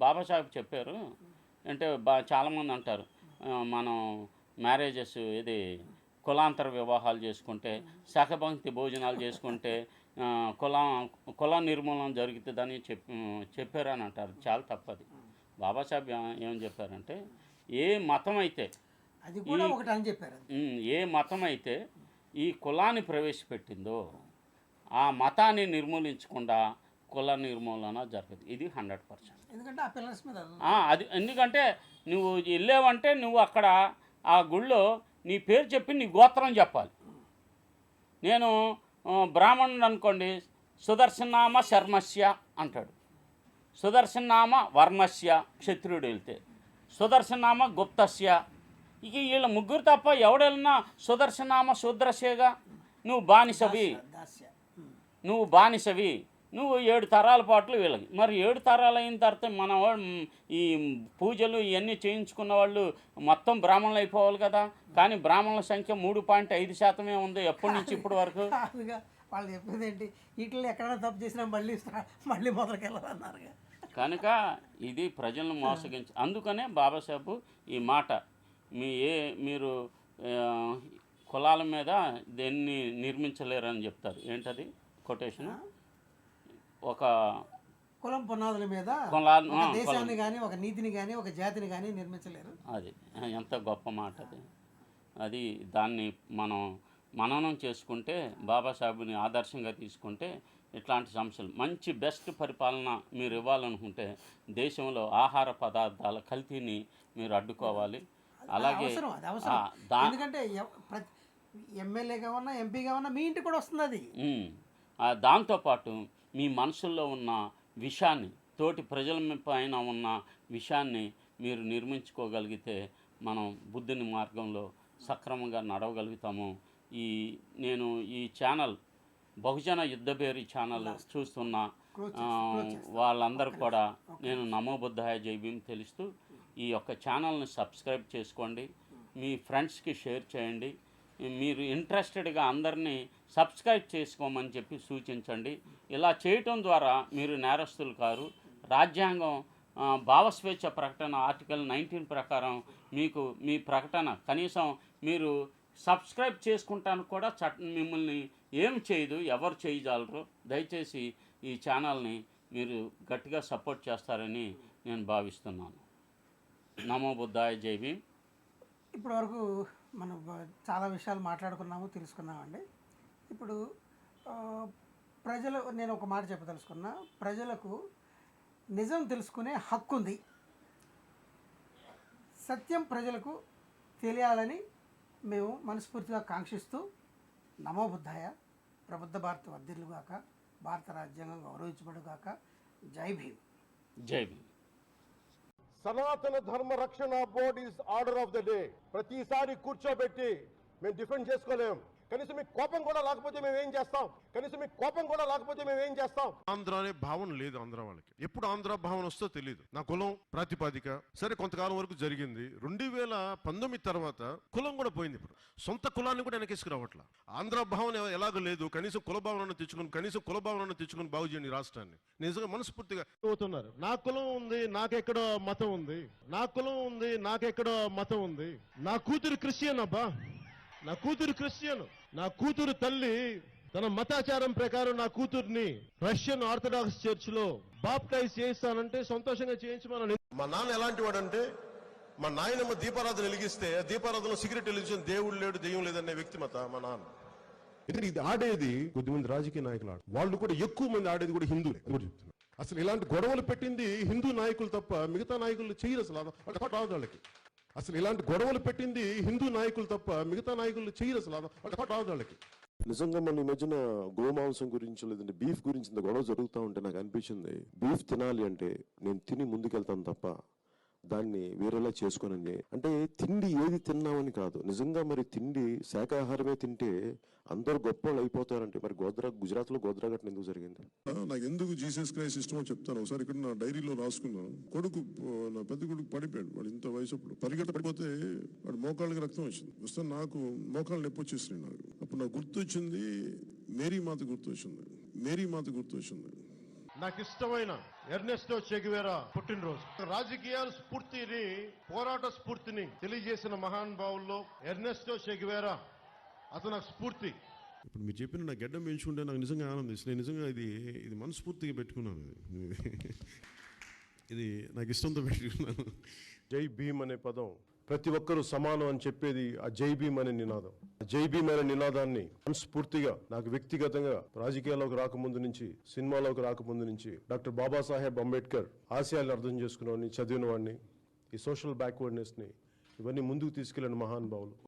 బాబాసాహెబ్ చెప్పారు. అంటే చాలామంది అంటారు మనం మ్యారేజెస్ ఇది కులాంతర వివాహాలు చేసుకుంటే, శాఖపంక్తి భోజనాలు చేసుకుంటే కుల నిర్మూలన జరుగుతుందని చెప్పారని అంటారు. చాలా తప్పది. బాబాసాహెబ్ ఏం చెప్పారంటే ఏ మతం అయితే
అది కూడా ఒకటి అని చెప్పారు,
ఏ మతం అయితే ఈ కులాన్ని ప్రవేశపెట్టిందో ఆ మతాన్ని నిర్మూలించకుండా కుల నిర్మూలన జరగదు. ఇది 100%.
ఎందుకంటే ఆ పిల్లర్స్ మీద
అది ఎందుకంటే నువ్వు వెళ్ళావంటే నువ్వు అక్కడ ఆ గుళ్ళో నీ పేరు చెప్పి నీ గోత్రం చెప్పాలి. నేను బ్రాహ్మణుడు అనుకోండి, సుదర్శనామ శర్మస్య అంటాడు, సుదర్శనామ వర్మస్య క్షత్రియుడు వెళ్తే, సుదర్శనామ గుప్తస్య. ఇక వీళ్ళ ముగ్గురు తప్ప ఎవడెళ్ళినా సుదర్శనామ శూద్రస్యగా. నువ్వు బానిసవి, నువ్వు 7 తరాల పాటలు వీళ్ళకి. మరి 7 తరాలు అయిన తర్వాత మన ఈ పూజలు ఇవన్నీ చేయించుకున్న వాళ్ళు మొత్తం బ్రాహ్మణులు అయిపోవాలి కదా. కానీ బ్రాహ్మణుల సంఖ్య 3.5% ఉంది ఎప్పటి నుంచి ఇప్పటి వరకు.
వాళ్ళు చెప్పేది ఏంటి, వీటిలో ఎక్కడైనా తప్పు చేసినా మళ్ళీ మొదలుకెళ్ళాలన్నారుగా.
కనుక ఇది ప్రజలను మోసగించి, అందుకనే బాబాసాహెబ్ ఈ మాట మీరు కులాల మీద దేన్ని నిర్మించలేరని చెప్తారు. ఏంటది కొటేషన్? ఒక
కులం పునాదుల మీద దేశాన్ని కానీ ఒక నీతిని కానీ ఒక జాతిని కానీ నిర్మించలేరు.
అది ఎంత గొప్ప మాట అది. అది దాన్ని మనం మననం చేసుకుంటే, బాబాసాహెబ్ని ఆదర్శంగా తీసుకుంటే ఇట్లాంటి సమస్యలు మంచి బెస్ట్ పరిపాలన మీరు ఇవ్వాలనుకుంటే దేశంలో ఆహార పదార్థాల కల్తీని మీరు అడ్డుకోవాలి. అలాగే
అవసరం, అది అవసరం. ఎందుకంటే ప్రతి ఎమ్మెల్యే కావన్నా ఎంపీ కావన్నా మీ ఇంటికి కూడా వస్తుంది అది.
దాంతోపాటు మీ మనసుల్లో ఉన్న విషయాన్ని, తోటి ప్రజల పైన ఉన్న విషయాన్ని మీరు నిర్మించుకోగలిగితే మనం బుద్ధుని మార్గంలో సక్రమంగా నడవగలుగుతాము. నేను ఈ ఛానల్ బహుజన యుద్ధభేరి ఛానల్ చూస్తున్న వాళ్ళందరూ కూడా నేను నమో బుద్ధాయ జై భీమ్ తెలుస్తూ ఈ యొక్క ఛానల్ని సబ్స్క్రైబ్ చేసుకోండి, మీ ఫ్రెండ్స్కి షేర్ చేయండి, మీరు ఇంట్రెస్టెడ్గా అందరినీ సబ్స్క్రైబ్ చేసుకోమని చెప్పి సూచించండి. ఇలా చేయటం ద్వారా మీరు నేరస్తులు కారు. రాజ్యాంగం భావస్వేచ్ఛ ప్రకటన ఆర్టికల్ 19 ప్రకారం మీకు మీ ప్రకటన కనీసం మీరు సబ్స్క్రైబ్ చేసుకుంటానికి కూడా మిమ్మల్ని ఏం చేయదు, ఎవరు చేయజాలరు. దయచేసి ఈ ఛానల్ని మీరు గట్టిగా సపోర్ట్ చేస్తారని నేను భావిస్తున్నాను. నమో బుద్ధాయ జై భీమ్.
ఇప్పటి వరకు మనం చాలా విషయాలు మాట్లాడుకున్నాము, తెలుసుకున్నామండి. ఇప్పుడు నేను ఒక మాట చెప్పదలుచుకున్నా, ప్రజలకు నిజం తెలుసుకునే హక్కు ఉంది. సత్యం ప్రజలకు తెలియాలని మేము మనస్ఫూర్తిగా కాంక్షిస్తూ నమో బుద్ధాయ, ప్రబుద్ధ భారత వర్ధిల్లుగాక, భారత రాజ్యాంగం గౌరవించబడుగాక. జై భీమ్.
జై భీమ్.
సనాతన ధర్మ రక్షణ board is order of the day. ప్రతిసారి కూర్చోబెట్టి మేము డిఫెండ్ చేసుకోలేం. కనీసం మీకు కోపం కూడా లేకపోతే మేము ఏం చేస్తాం?
ఆంధ్ర అనే భావన లేదు ఆంధ్ర వాళ్ళకి. ఎప్పుడు ఆంధ్ర భావన వస్తో తెలియదు. నా కులం ప్రాతిపాదిక సరే కొంతకాలం వరకు జరిగింది. 2019 తర్వాత కులం కూడా పోయింది. ఇప్పుడు సొంత కులాన్ని కూడా వెనకేసుకురావట్లా. ఆంధ్ర భావన ఎలాగో లేదు. కనీసం కుల భావనను తెచ్చుకుని బాగు చేయండి రాష్ట్రాన్ని. నిజంగా మనస్ఫూర్తిగా అవుతున్నారు. నా కులం ఉంది, నాకెక్కడో మతం ఉంది. నా కూతురు క్రిస్టియన్ అబ్బా, నా కూతురు తల్లి తన మతాచారం ప్రకారం నా కూతుర్ని రష్యన్ ఆర్థడాక్స్ చర్చ్ లో బాప్టైజ్ చేయిస్తానంటే సంతోషంగా చేయించమని. మా నాన్న ఎలాంటి వాడంటే, మా నాయనమ్మ దీపారాధన వెలిగిస్తే దీపారాధనలో సిగరెట్ వెలిగించిన దేవుడు లేడు దెయ్యం లేదనే వ్యక్తిమత మా నాన్న. ఎందుకంటే ఇది ఆడేది కొద్దిమంది రాజకీయ నాయకులు వాళ్ళు కూడా ఎక్కువ మంది ఆడేది కూడా హిందువులే కూడా చెప్తున్నారు. అసలు ఇలాంటి గొడవలు పెట్టింది హిందూ నాయకులు తప్ప మిగతా నాయకులు చేయరు. అసలు రాదు వాళ్ళకి. వాళ్ళకి
నిజంగా మన ఈ మధ్యన గోమాంసం గురించి లేదంటే బీఫ్ గురించి ఇంత గొడవ జరుగుతూ ఉంటే నాకు అనిపించింది, బీఫ్ తినాలి అంటే నేను తిని ముందుకెళ్తాను తప్ప దాన్ని వేరేలా చేసుకోనండి. అంటే తిండి ఏది తిన్నామని కాదు, నిజంగా మరి తిండి శాకాహారమే తింటే అందరూ గొప్ప వాళ్ళు అయిపోతారంటే మరి గుజరాత్ లో గోద్రా ఘటన ఎందుకు జరిగింది?
నాకు ఎందుకు జీసస్ క్రైస్ట్ ఇష్టమో చెప్తాను. ఒకసారి ఇక్కడ నా డైరీలో రాసుకున్నాను. నా పెద్ద కొడుకు పడిపోయాడు. వాడు ఇంత వయసు పడిపోతే వాడు మోకాళ్ళకి రక్తం వచ్చింది. వస్తే నాకు మోకాళ్ళు నొప్పి వచ్చేసినాయి. నాకు అప్పుడు నాకు గుర్తొచ్చింది మేరీ మాత గుర్తొచ్చింది.
నాకు ఇష్టమైన ఎర్నెస్టో చె గెవేరా పుట్టినరోజు. రాజకీయాల స్ఫూర్తిని, పోరాట స్ఫూర్తిని తెలియజేసిన మహానుభావుల్లో ఎర్నెస్టో చె గెవేరా అతను నాకు స్ఫూర్తి.
ఇప్పుడు మీరు చెప్పిన నా గడ్డం పెంచుకుంటే నాకు నిజంగా ఆనందిస్తుంది. నేను నిజంగా ఇది మనస్ఫూర్తిగా పెట్టుకున్నాను. ఇది నాకు ఇష్టంతో పెట్టుకున్నాను.
జై భీమ్ అనే పదం ప్రతి ఒక్కరూ సమానం అని చెప్పేది ఆ జై భీమ్ అనే నినాదం. జై భీమ్ అనే నినాదాన్ని మనస్ఫూర్తిగా నాకు వ్యక్తిగతంగా రాజకీయాల్లోకి రాకముందు నుంచి, సినిమాలోకి రాకముందు నుంచి డాక్టర్ బాబాసాహెబ్ అంబేద్కర్ ఆశయాలను అర్థం చేసుకున్న వాడిని, చదివిన వాడిని, ఈ సోషల్ బ్యాక్వర్డ్నెస్ని ఇవన్నీ ముందుకు తీసుకెళ్లిన మహానుభావులు.